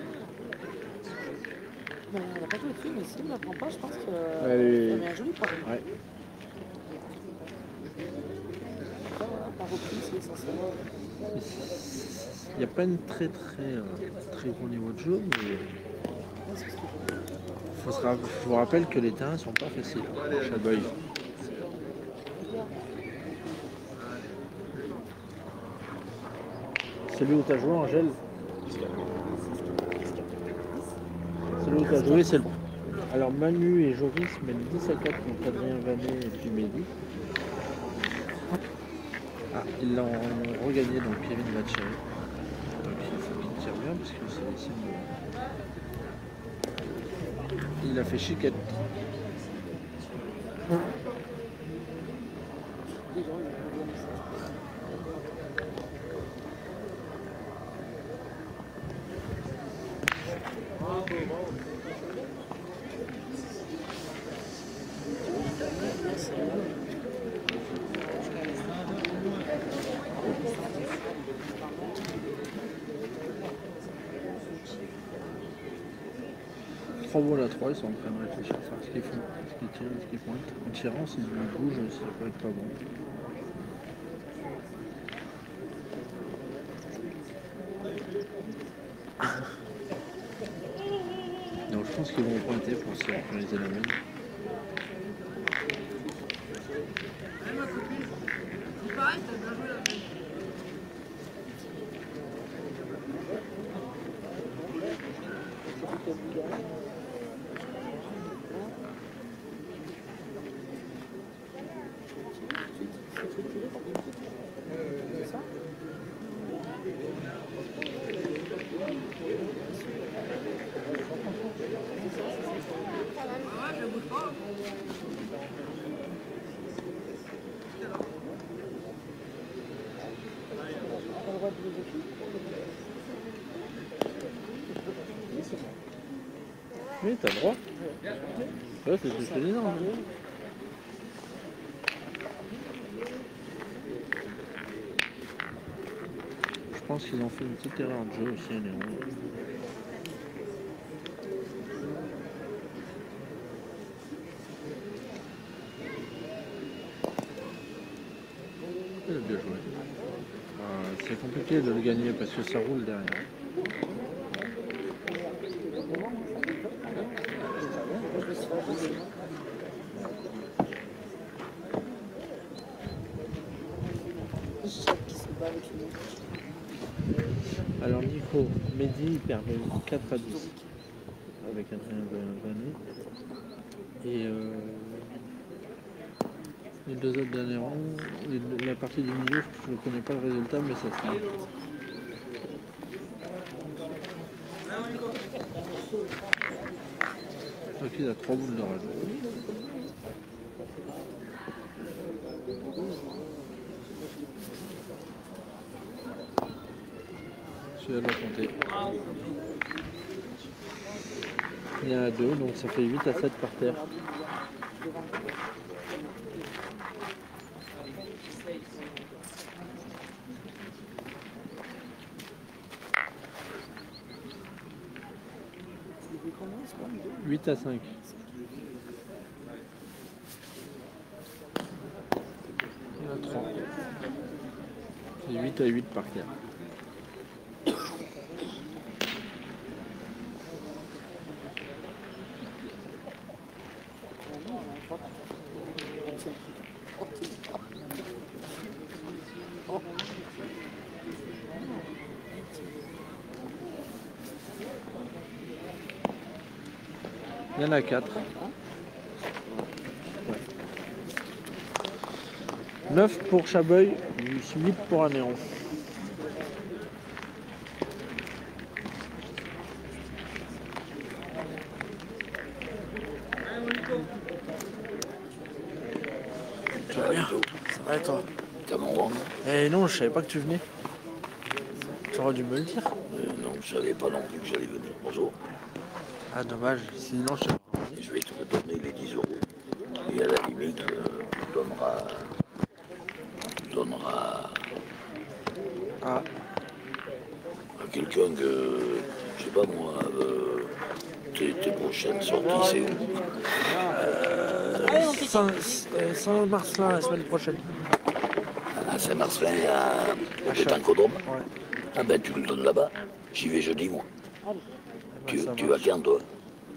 Ben, elle n'a pas joué dessus, mais si elle ne la prend pas, je pense qu'elle Elle est- met un joli point. Ouais. La reprise, c'est essentiel. Il n'y a pas une très gros niveau de jeu, mais je vous rappelle que les terrains sont pas faciles. Chaboy. Celui où tu as joué, Angèle. Celui où tu as joué, c'est le. Alors Manu et Joris mènent 10 à 4 contre Adrien Vanet et puis Mehdi. Ah, ils l'ont regagné, donc Kevin va tirer. Donc il faut qu'il tire bien parce que c'est les signes de... Il a fait chiquette. Trois boules à 3, ils sont en train de réfléchir à ce qu'ils font, ce qu'ils tirent, ce qu'ils pointent. En tirant, s'ils bougent, ça peut être pas bon. Donc je pense qu'ils vont pointer pour synchroniser la main. Oui, t'as le droit. Ouais, c'est énorme. Je pense qu'ils ont fait une petite erreur de jeu aussi, Léon. Il a bien joué. C'est compliqué de le gagner parce que ça roule derrière. Alors Nico, Mehdi, il perd 4 à 10 avec Adrien Vanet. Et les deux autres derniers rangs, la partie du milieu, je ne connais pas le résultat, mais ça se fait. Donc il a 3 boules de rage. Celui-là doit compter. Il y en a 2, donc ça fait 8 à 7 par terre. « 8 à 5. Il y en a 3. C'est 8 à 8 par terre. Il y en a 4. Ouais. 9 pour Chabeuil, 8 pour Anéron. Tu vas bien? Ça va et toi? T'as mon rang? Eh non, je savais pas que tu venais. Tu aurais dû me le dire. Non, je savais pas non plus que j'allais venir. Bonjour. Ah dommage, sinon je... Je vais te donner les 10 €. Et à la limite, tu donneras Ah, à quelqu'un que, je sais pas moi, tes prochaines sorties, c'est où? Saint-Marcelin la semaine prochaine. À Saint-Marcelin, à Pétancodrome. Ouais. Ah ben tu le donnes là-bas. J'y vais jeudi, moi. Tu vas quand, toi?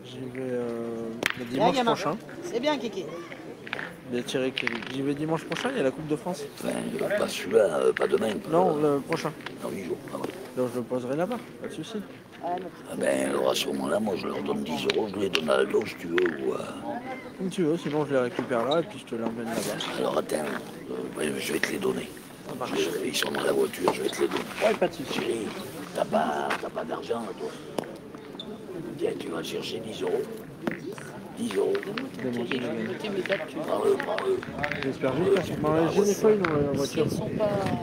J'y vais le dimanche prochain. C'est bien, Kiki. J'y vais dimanche prochain, il y a la Coupe de France. Enfin, pas celui-là, pas demain. Non, le prochain. Dans 8 jours. Ah ouais. Donc je le poserai là-bas, pas de souci. Ah ben alors à ce moment-là, moi je leur donne 10 €, je les donne à la gauche si tu veux. Ou Comme tu veux, sinon je les récupère là et puis je te l'emmène là-bas. Alors attends, je vais te les donner. Ils sont dans la voiture, je vais te les donner. Ouais, pas de souci. Chérie, t'as pas d'argent là, toi? Tiens, tu vas chercher 10 €. 10 €. Prends-le. J'espère juste parce que j'ai les feuilles dans la voiture.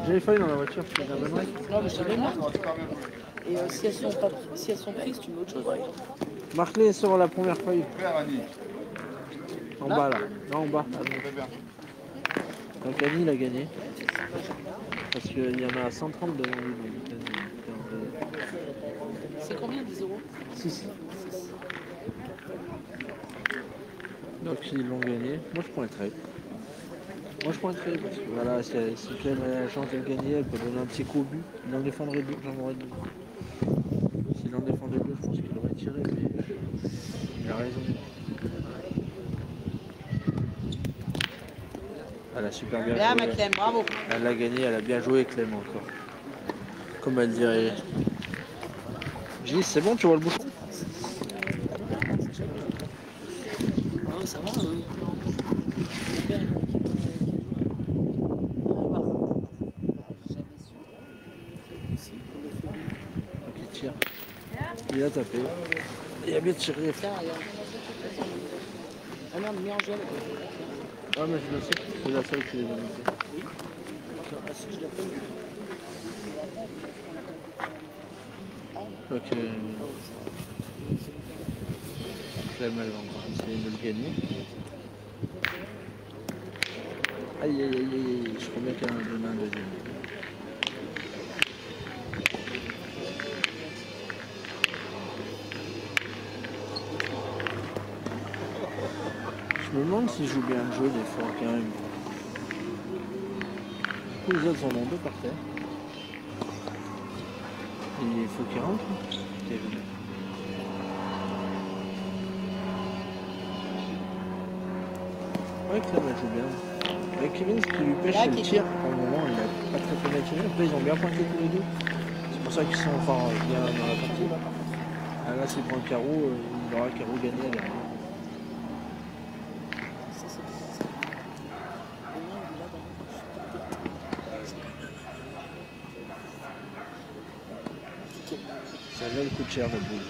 J'ai les feuilles dans la voiture, je te les amènerai. Non, mais je les marque. Et si elles sont prises, tu mets autre chose. Marque-les sur la première feuille. En bas là. Non, en bas. Donc Annie il a gagné. Parce qu'il y en a 130 devant lui. C'est combien, 10 €? 6. Donc ils l'ont gagné. Moi je prends un trait. Parce que voilà, si Clem a la chance de le gagner, elle peut donner un petit coup au but. Il en défendrait deux, j'en aurais deux. S'il en défendait deux, je pense qu'il aurait tiré, mais il a raison. Elle a super bien Bien, joué. ma Clem, bravo. Elle a gagné, elle a bien joué Clem encore. Comme elle dirait. Gilles, c'est bon, tu vois le bouchon? Ah, ça va, hein. Donc il tire. Il a tapé. Il a bien tiré. Tiens, regarde. Ah merde, mets en gel. Ah mais je le sais, c'est la seule qui les a mis. Ah si, je l'ai pas vu. Ok. Clem, elle va encore essayer de le gagner. Aïe aïe aïe aïe aïe, je crois bien qu'elle en a donné un deuxième. Je me demande s'il joue bien le jeu des fois quand même. Tous les autres en ont deux par terre. Et il faut qu'il rentre. Kevin. Ouais, Clem elle joue bien. Avec Kevin, ce qui lui pêche, c'est le tir. Pour le moment, il a pas très bien tiré. Après, ils ont bien pointé tous les deux. C'est pour ça qu'ils sont enfin bien dans la partie. Ah, là, s'il prend le carreau, il aura le carreau gagné derrière. Ça là, le coûte cher, le boule.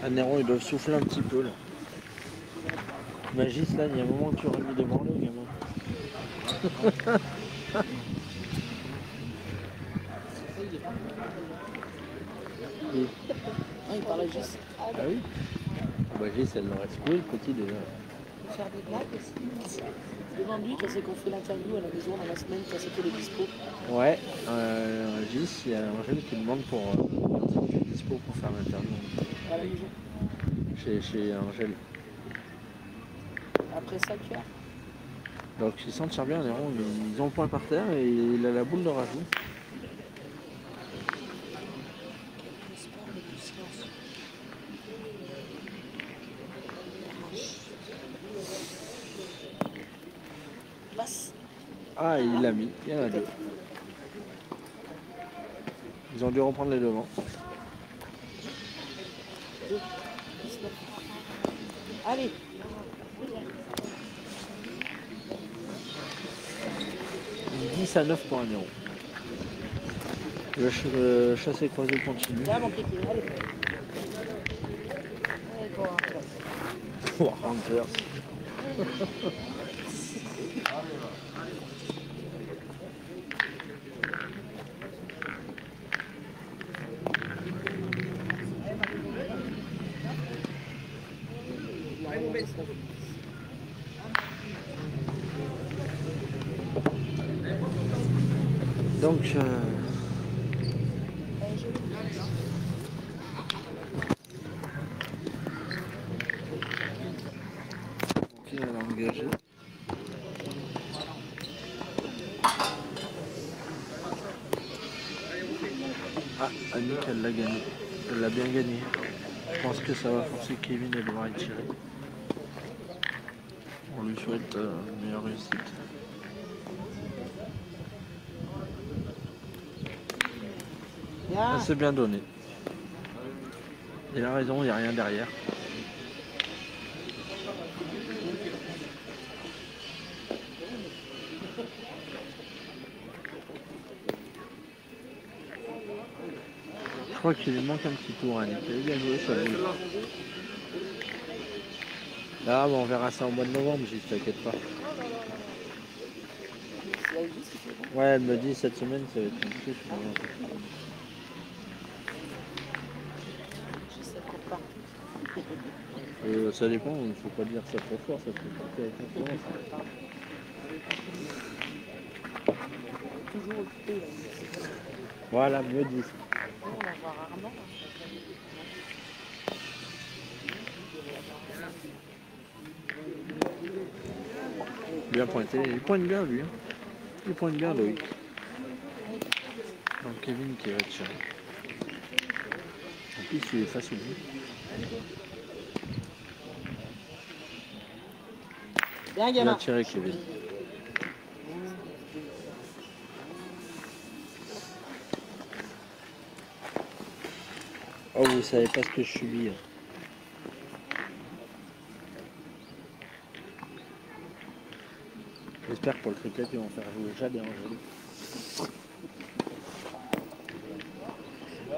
À Néron, ils doivent souffler un petit peu là. Magis, là, il y a un moment que tu aurais mis des branlés, gamin. Ah, il parlait juste. Ah oui. Magis, elle l'aurait secoué le petit déjà. Faire des blagues aussi. Demande-lui quand c'est qu'on fait l'interview à la maison dans la semaine, quand c'est qu'il est dispo. Ouais, Gis, il y a Angèle qui demande pour quand tu es dispo pour faire l'interview. À la maison. Chez Angèle. Après 5 heures. Donc ils s'en tirent bien, Néron, ils ont le point par terre et il a la boule de rajout. Passe. Ah, il l'a mis, il y en a deux. Ils ont dû reprendre les devants. Allez. « 10-9 pour un Néron. Le chassé croisé continue. Là, mon pied, allez. Allez, pour un peu. Oh, Hunters. Donc, qui elle a engagé. Ah, Annick, elle l'a gagné. Elle l'a bien gagné. Je pense que ça va forcer Kevin à devoir y tirer. On lui souhaite une meilleure réussite. Bien. Elle s'est bien donné. Il a raison, il n'y a rien derrière. Je crois qu'il lui manque un petit tour, Annick. Elle est bien joué, ça bouge. Là, on verra ça au mois de novembre, j'y t'inquiète pas. Ouais, elle me dit cette semaine, ça va être compliqué. Ça dépend, il ne faut pas dire ça trop fort, ça peut porter la concurrence. Toujours occupé. Voilà, mieux dit. On en voit rarement. Bien pointé, il pointe bien lui. Hein. Il pointe bien Loïc. Donc Kevin qui va tirer. En plus il est facile. Bien, Il a gamin. tiré Kevin. Oh, vous savez pas ce que je subis. Hein. J'espère que pour le cricket, ils vont faire jouer Jade et Angèle.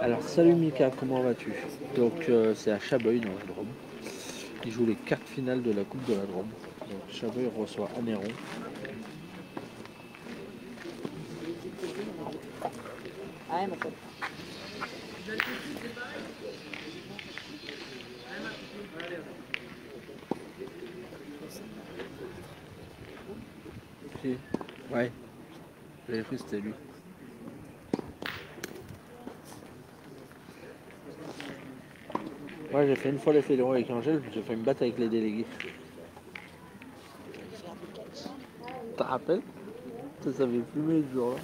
Alors, salut Mika, comment vas-tu? Donc, c'est à Chabeuil dans la Drôme. Ils jouent les quarts finales de la Coupe de la Drôme. Donc, Chabeuil reçoit Anéron. Ah, ma tête. Si. Ouais. J'avais cru que c'était lui. Ouais, j'ai fait une fois les fédéraux avec Angèle, puis j'ai fait me battre avec les délégués. T'as rappelles? Ça avait fumé ce jour-là.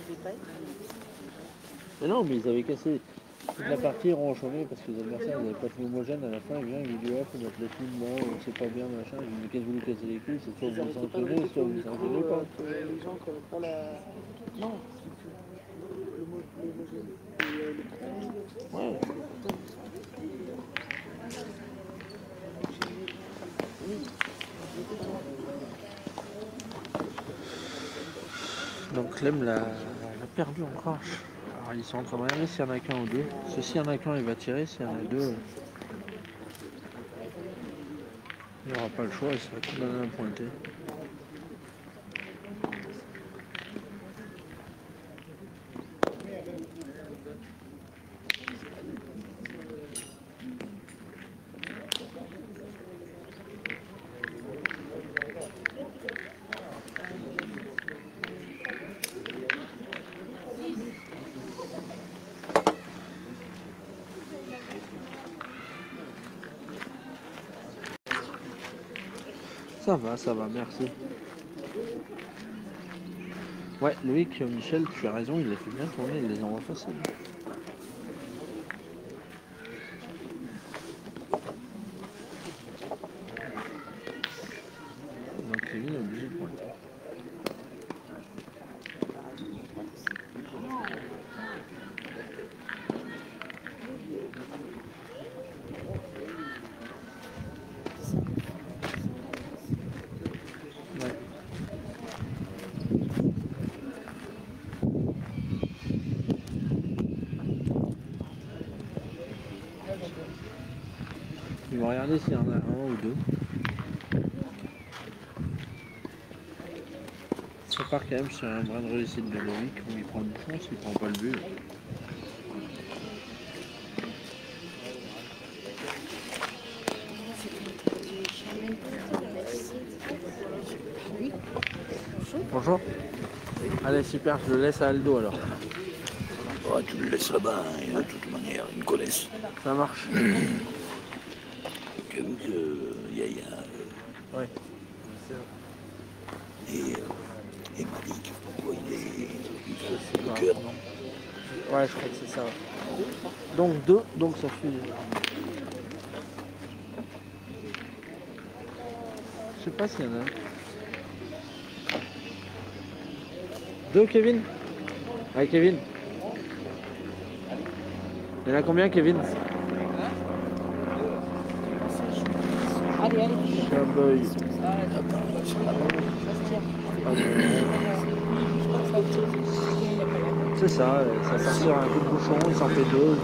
Mais non, mais ils avaient cassé toute la partie ronchonnée parce que les adversaires n'avaient pas de homogène à la fin. Il vient, il dit, faut mettre les films là, c'est pas bien, machin. Je lui dis, mais qu'est-ce que vous voulez casser les couilles? C'est soit vous vous sanctionnez, soit vous vous sanctionnez pas. Les gens qui n'avaient pas la. Non, Ouais. Donc Clem l'a perdu encore. Alors ils sont en train de regarder s'il y en a qu'un ou deux. Parce que s'il y en a qu'un, il va tirer. S'il y en a deux, il n'aura pas le choix. Il sera condamné à pointer. Ça va, merci. Ouais, Loïc, Michel, tu as raison, il les fait bien tourner, il les envoie facile. Donc Kevin est obligé de pointer. Ils vont regarder s'il y en a un ou deux. Ça part quand même sur un brin de réussite de Loïc où il prend une chance, il prend pas le but. Bonjour. Allez, super, je le laisse à Aldo alors. Oh, tu le laisses là-bas, hein, de toute manière, ils me connaissent. Ça marche. J'avoue que Yaya Ouais. et Malik, pourquoi il fait le Ouais, cœur? ouais, je crois que c'est ça. Donc 2, donc ça fait. Je sais pas s'il y en a un. 2, Kevin? Allez, Kevin. Il y en a combien, Kevin? allez, allez. Chabeuil. C'est ça, ça sortir un coup de bouchon, il s'en fait 2.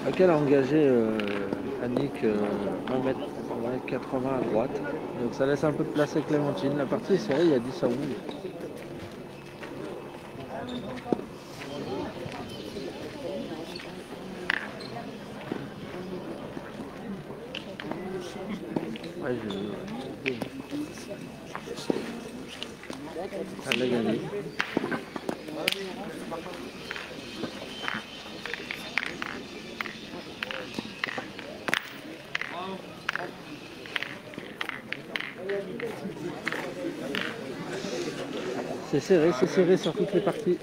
Laquelle a engagé Annick 1m80 à droite. Donc ça laisse un peu de place à Clémentine. La partie est serrée, il y a 10 à 11. Ouais, elle a gagné. C'est serré sur toutes les parties.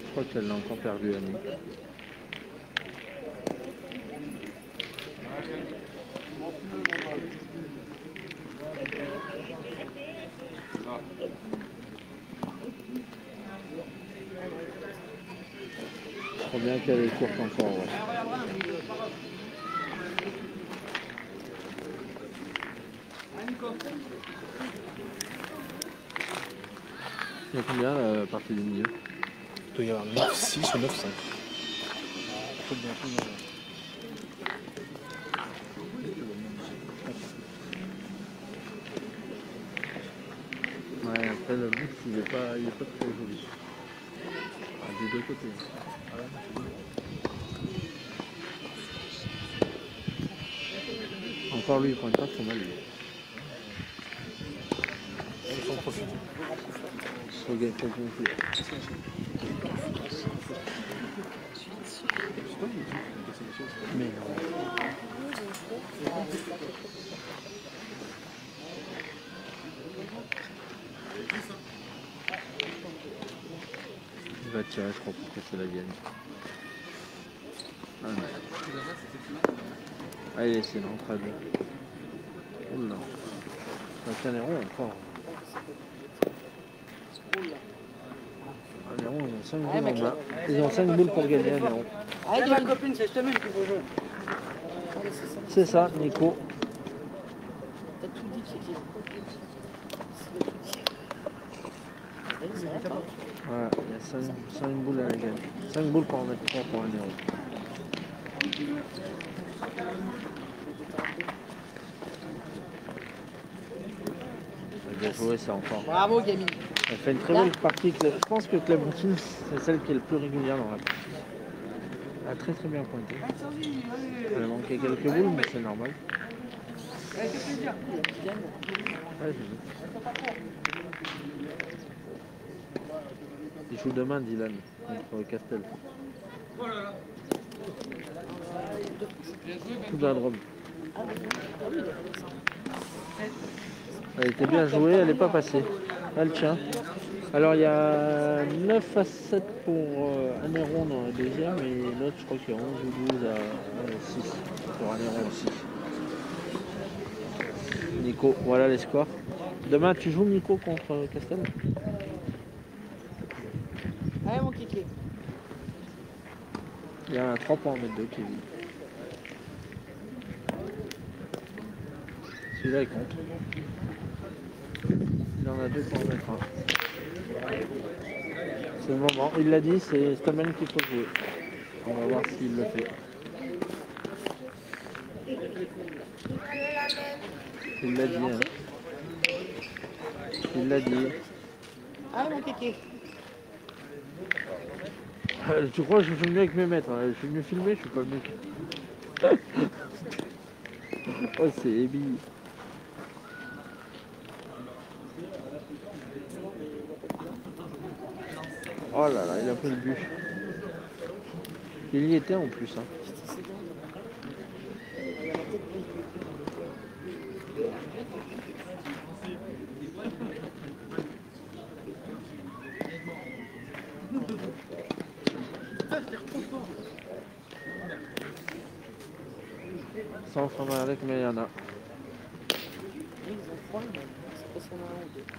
Je crois qu'elle l'a encore perdu, Annie. Trop bien qu'elle est courte encore. Ouais. Il y a combien la partie du milieu? Il doit y avoir 9-6 ou 9-5. Ouais, après le but il est pas très joli. Ah, des deux côtés. Encore lui, il pointe pas trop mal lui. Il faut en profiter. Faut gagner quelqu'un plus. Mais non. Il va tirer, je crois, pour casser la gagne. Ah non. Allez, c'est l'entrade. Oh là. Un Néron encore. Un Néron, ils ont 5 boules en main. Ils ont 5 boules pour gagner un Néron. Allez, ma copine, c'est cette semaine qu'il faut jouer. C'est ça, Nico. T'as tout dit, Kiki. Ça va pas. Voilà, il y a 5 boules à la gagne. 5 boules pour en mettre 3 pour un Néron. Bien joué, ça encore. Bravo, Camille. Elle fait une très belle partie. Je pense que Clémentine, c'est celle qui est le plus régulière dans la partie. Elle a très très bien pointé. Elle a manqué quelques boules, mais c'est normal. Ouais, j'ai vu. Il joue demain, Dylan, contre Castel. Tout de la Drôme. Elle était bien jouée, elle n'est pas passée. Elle tient. Alors il y a 9 à 7 pour un Néron dans la deuxième et l'autre je crois qu'il y a 11 ou 12 à 6 pour un Néron aussi. Nico, voilà les scores. Demain tu joues Nico contre Castel? Allez, mon Kiki. Il y a un 3 pour en mettre 2 Kevin. Celui-là il compte. Il en a 2 pour en mettre 1. C'est le moment. Il l'a dit, c'est Stomen qu'il faut jouer. On va voir s'il le fait. Il l'a dit. Hein. Il l'a dit. Allez, mon Kiki. Tu crois que je filme mieux avec mes maîtres? Je suis mieux filmé, je suis pas mieux. Oh, c'est ébile. Oh là là, il a pris le but. Il y était en plus. Hein. Sans frein avec, mais il y en a.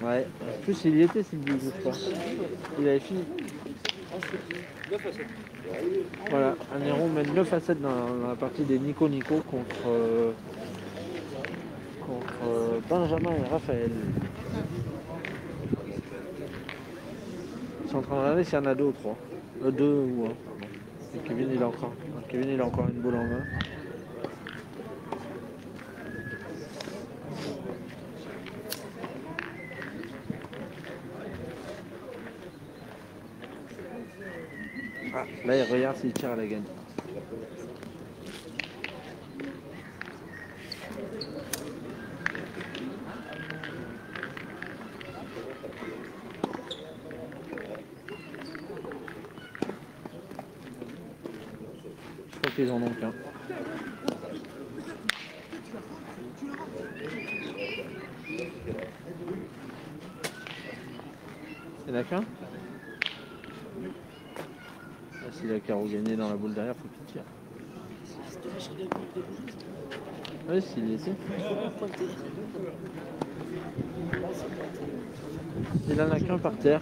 Ouais, en plus il y était s'il dit, je crois. Il avait fini. Voilà, un Néron mène 9 à 7 dans la partie des Nico contre Benjamin et Raphaël. Ils sont en train de regarder s'il y en a 2 ou 3. 2 ou 1, pardon. Et Kevin il a encore une boule en main. Ah, là il regarde s'il tire à la gagne. Je crois qu'ils en ont qu'un. Il n'y en a qu'un? S'il a carreau gagné dans la boule derrière, faut qu'il tire. Oui, s'il y était. Il en a qu'un par terre.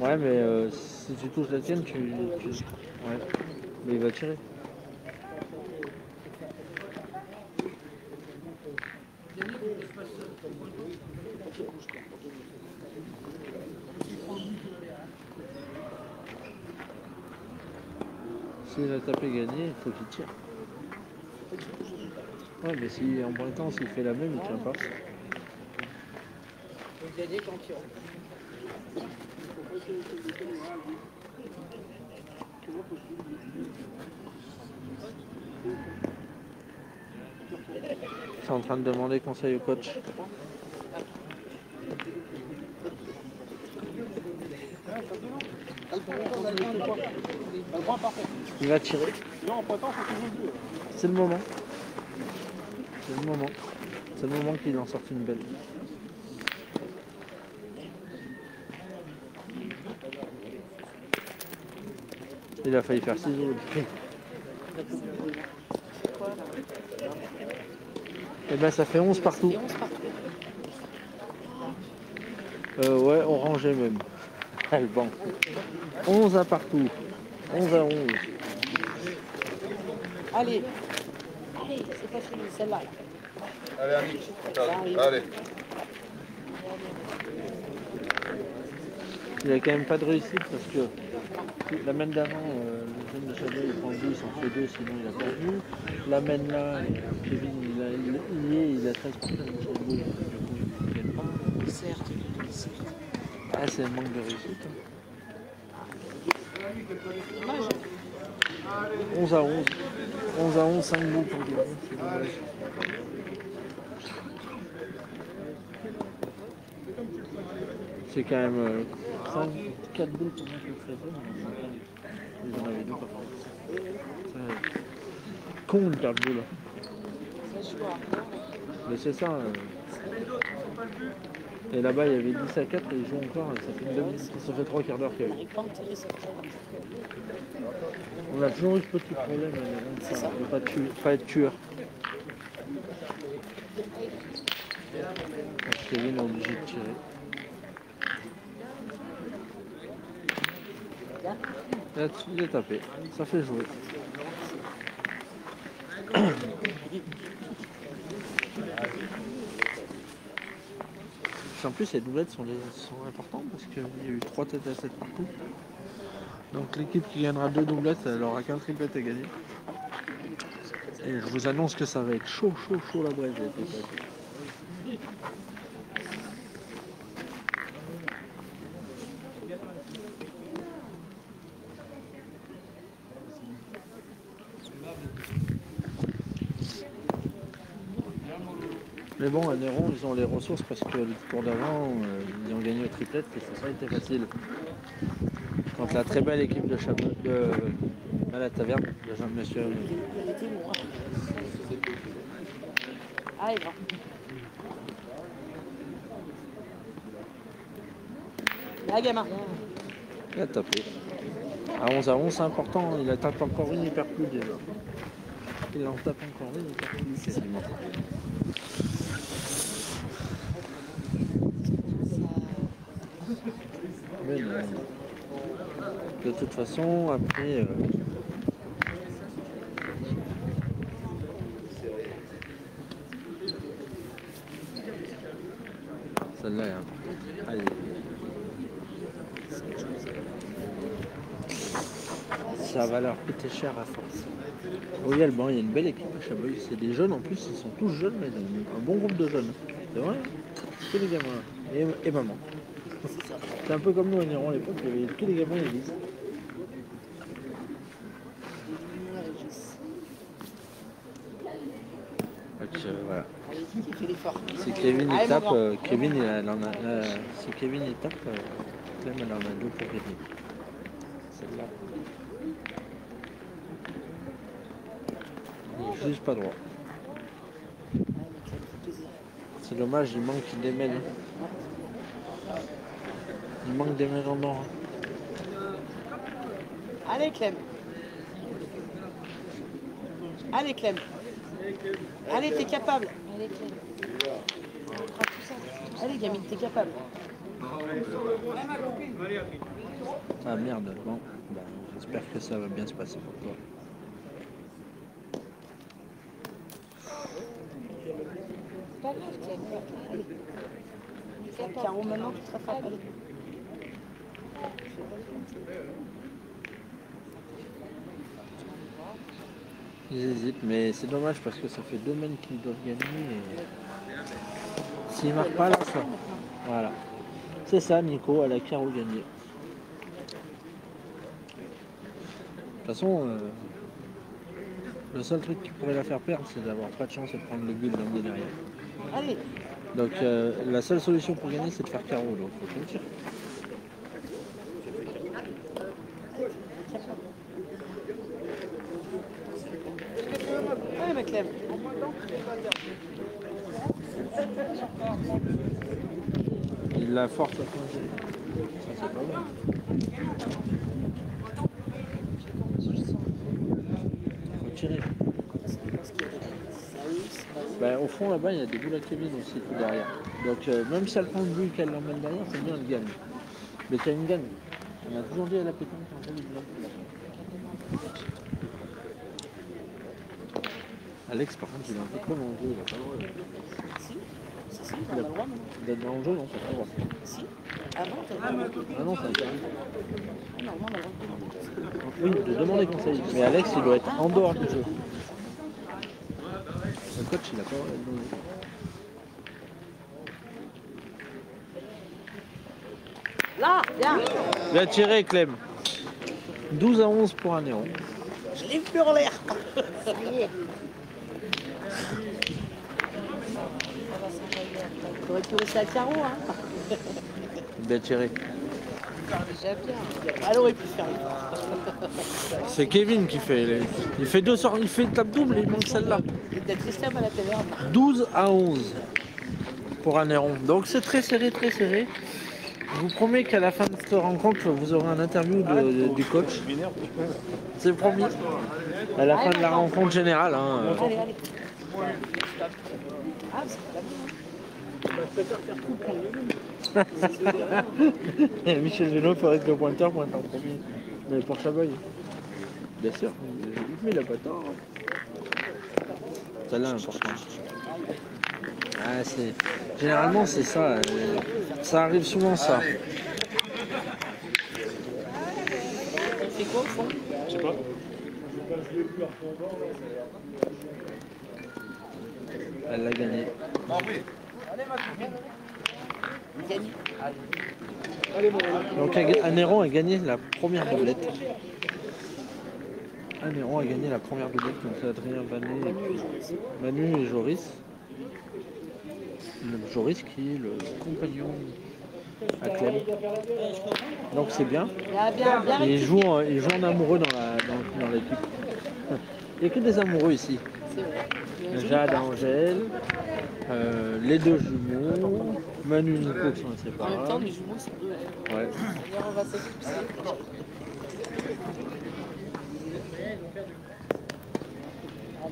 Ouais, mais si tu touches la tienne, tu... Ouais, mais il va tirer. Si la tape est gagnée, il faut qu'il tire. Ouais, mais si en bon temps, s'il fait la même, il tient pas. Il gagnait quand il rentre. C'est en train de demander conseil au coach. Il va tirer. C'est le moment. C'est le moment. C'est le moment qu'il en sorte une belle. Il a failli faire ciseaux. Et ben ça fait 11 partout. Ouais, orangé même. Le banc. 11 à partout. 11 à 11. Allez, c'est pas fini, celle-là. Allez, Annick. Allez. Il n'y a quand même pas de réussite parce que la main d'avant, le jeune de Chabot, il prend 10, il s'en fait 2, sinon il a perdu. La main là, Kevin, il a 13 points de Chabot, du coup il ne gagne pas. Certes. Ah, c'est un manque de réussite. 11 à 11. 11 à 11, 5 bouts pour Kevin, c'est dommage. C'est quand même 4 boules pour Michael Fraser, mais ils en avaient deux par contre. Con une carte boule. Mais c'est ça. Et là-bas il y avait 10 à 4 et ils jouent encore, ça fait une demi, ça fait 3 quarts d'heure qu'il y a eu. On a toujours eu ce petit problème de ne pas être tueur. Kevin est obligé de tirer. Il est tapé, ça fait jouer. En plus, les doublettes sont importantes parce qu'il y a eu 3 têtes à 7 partout. Donc l'équipe qui gagnera 2 doublettes, elle aura qu'un triplette à gagner. Et je vous annonce que ça va être chaud la braise. Mais bon, à Néron, ils ont les ressources parce que le tour d'avant, ils ont gagné au triplette et ça n'a pas été facile. Contre la très belle équipe de Chabot, à la taverne, de Jean-Monsieur. Allez, grand. Là, gamin. Il a tapé. À 11 à 11, c'est important. Il tape encore une, il perd plus déjà. Il en tape encore une, il perd plus quasiment. Mais non. De toute façon, après... Celle-là est importante. Allez. Ça va leur coûter cher à force. Oui, il y a le banc, il y a une belle équipe à Chabois. C'est des jeunes en plus, ils sont tous jeunes, mais un bon groupe de jeunes. C'est vrai, que les gamins et maman. C'est un peu comme nous à Néron à l'époque, il y avait que les gamins et l'église. Voilà. Si Kevin il tape, Kevin si Kevin il tape, Clem elle en a 2 pour gagner. Celle-là. Il est juste pas droit. C'est dommage, il manque des mêles. Il manque des mêles en or. Allez, Clem. Allez, Clem. Allez, t'es capable. Allez, Clem. Allez, gamine, t'es capable. Ah merde, bon. Ben, j'espère que ça va bien se passer pour toi. Pas grave, Clem. Allez. C'est le carreau maintenant, tu te rattrapes. Allez. Ils hésitent, mais c'est dommage parce que ça fait 2 mènes qu'ils doivent gagner. Et... s'ils ne marquent pas là, ça. Voilà. C'est ça, Nico, à la carreau gagné. De toute façon, le seul truc qui pourrait la faire perdre, c'est d'avoir pas de chance et de prendre le but d'un des derrière. Allez. Donc la seule solution pour gagner, c'est de faire carreau. Donc faut le tir. Allez, ma Clem. Il la force à plonger. Ça, c'est pas bon. Faut tirer. Ben, au fond, là-bas, il y a des boules à Kevin aussi tout derrière. Donc, même si elle prend le but et qu'elle l'emmène derrière, c'est bien, elle gagne. Mais Kevin gagne. On a toujours dit à la pétanque qu'on gagne. Alex, par contre, il est un peu trop dans le jeu. Il a pas le droit. Si, on a le droit, non? D'être dans le jeu, non, t'as pas le droit. Si. Avant, t'as le droit. Ah non, c'est interdit. Normalement, on a le droit de demander. Oui, de demander conseil. Mais Alex, il doit être en dehors du jeu. Le coach, il a pas le droit d'être dans le jeu. Là, bien. Bien tiré, Clem. 12-11 pour un héros. Je l'ai vu en l'air. T'aurais pu rester à carreau, hein. Bien tiré. Déjà bien. Elle aurait pu faire. C'est Kevin qui fait. Il fait deux sorties, il fait tape double et il manque celle-là. Et peut-être Christophe à la taverne. 12-11 pour un héron. Donc c'est très serré, très serré. Je vous promets qu'à la fin de cette rencontre, vous aurez un interview du coach. C'est promis. À la fin de la rencontre générale. Hein. Allez, allez. Ah, c'est pas bien. Michel Génaud ferait que le pointeur pointe en premier. Mais pour Chaboy. Bien sûr. Mais il a pas tort. Celle-là est importante. Ah, généralement c'est ça. Ça arrive souvent ça. C'est quoi au fond? Je sais pas. Elle l'a gagné. Donc un héron a gagné la première doublette. Un héron a gagné la première doublette, donc c'est Adrien Vanet, Manu et Joris. Joris qui est le compagnon à Clem. Donc c'est bien. Et il joue en amoureux dans l'équipe. Il n'y a que des amoureux ici. Jade, Angèle, les deux jumeaux, Manu et Nico qui sont En même temps, inséparables. les jumeaux sont deux. Ouais. Alors, on va s'éclipser.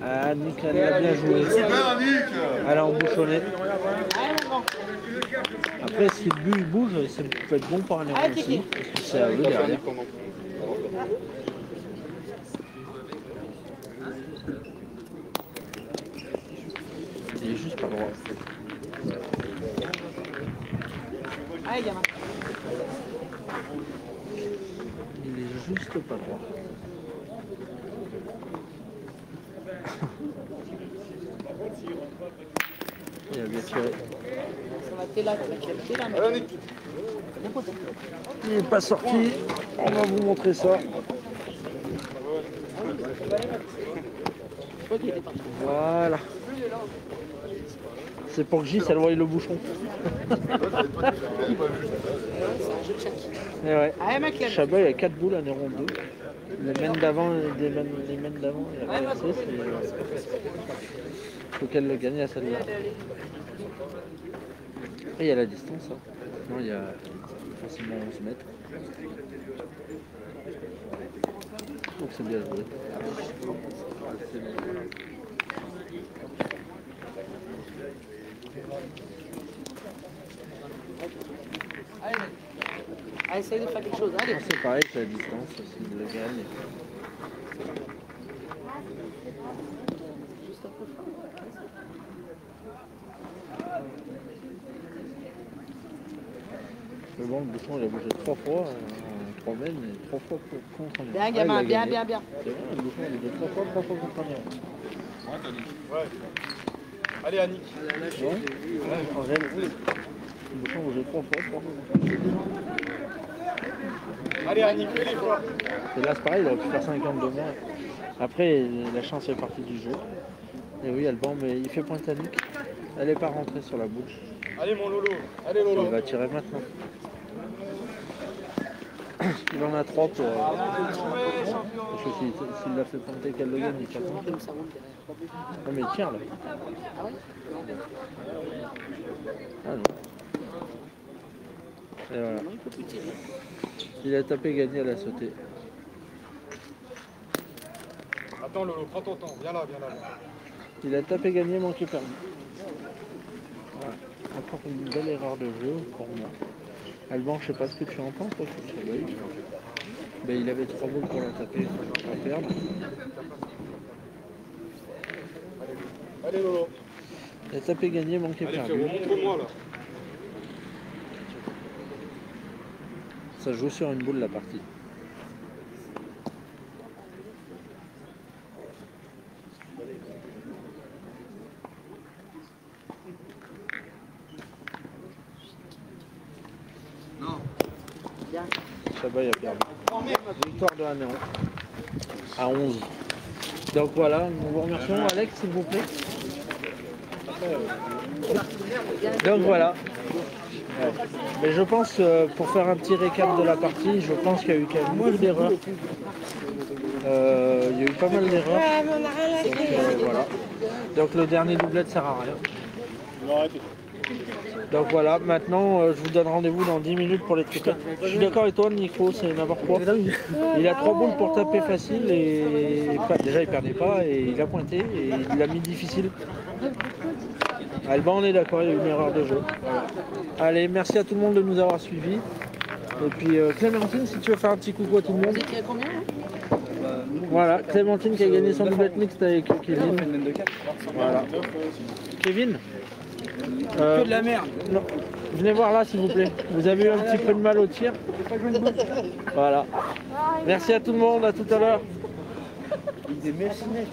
Ah, Nick, elle a bien joué. Elle a embouchonné. Après, si le but bouge, ça peut être bon pour un héros aussi. Parce que c'est à eux derrière. Il est juste pas droit. Allez, gamin. Il est juste pas droit. Il a bien tiré. Ça va, t'es là, t'es là, mec. Il n'est pas sorti. On va vous montrer ça. Je crois qu'il était parti. Voilà. C'est pour que Gis, elle voie le bouchon. Et ouais. Allez, ma Clem. Chabat, il y a 4 boules, un héron 2. Les mènes d'avant, les mènes d'avant, il a pas assez. Faut qu'elle le gagne à celle-là. Et il y a la distance. Hein. Non, il y a facilement 11 mètres. Donc c'est bien joué. Allez, essaye de faire quelque chose. Allez. C'est pareil, c'est la distance, s'il le gagne. Juste un peu fort. Mais bon, le bouchon il a bougé 3 fois en promène et 3 fois contre un. Bien, gamin, bien, bien, bien. C'est vrai, le bouchon, il est 3 fois contre un. Ouais. Allez, Annick. Ouais, Angèle. Le bouchon, j'ai 3 fois contre un. Allez, Annick, fais l'effort. Et là, c'est pareil, il aurait pu faire 52 moins. Après, la chance fait partie du jeu. Et oui, Alban, mais il fait pointe à Nick. Elle n'est pas rentrée sur la bouche. Allez, mon Lolo. Allez, Il Lolo. va tirer maintenant. Il en a 3 pour. Parce que s'il l'a fait pointer qu'elle le gagne, il fait pointer. Non, mais il tire là. Ah non. Et voilà. Il a tapé, gagné, elle a sauté. Attends, Lolo, prends ton temps. Viens là, viens là. Il a tapé, gagné, manqué, perdu. Voilà. Encore une belle erreur de jeu pour moi. Alban, je sais pas ce que tu en penses, toi, sur ce bail. Ben, il avait 3 boules pour la taper, à perdre. Allez, Lolo. Il a tapé, gagné, manqué, Allez, perdu. frérot, montre-moi là. Ça joue sur une boule la partie. Chabaye a perdu. Victoire de Anéon à 11. Donc voilà, nous vous remercions. Alex, s'il vous plaît. Donc voilà. Ouais. Mais je pense, pour faire un petit récap de la partie, je pense qu'il y a eu quand même beaucoup d'erreurs. Il y a eu pas mal d'erreurs. Ouais, mais on n'a rien à Donc faire. voilà. Donc le dernier doublet ne sert à rien. Non, arrêtez. Donc voilà, maintenant je vous donne rendez-vous dans 10 minutes pour les triplets. Je suis d'accord avec toi, Nico, c'est n'importe quoi. Il a 3 boules pour taper facile et déjà il perdait pas et il a pointé et il l'a mis difficile. Alban, on est d'accord, il y a eu une erreur de jeu. Voilà. Allez, merci à tout le monde de nous avoir suivis. Et puis Clémentine, si tu veux faire un petit coucou à tout le monde. Il y a combien Voilà, Clémentine qui a gagné son doublette mixte avec Kevin. Voilà. Kevin Que de la merde. Non. Venez voir là s'il vous plaît. Vous avez eu un petit peu de mal au tir. Voilà. Merci à tout le monde, à tout à l'heure. Des mercenaires.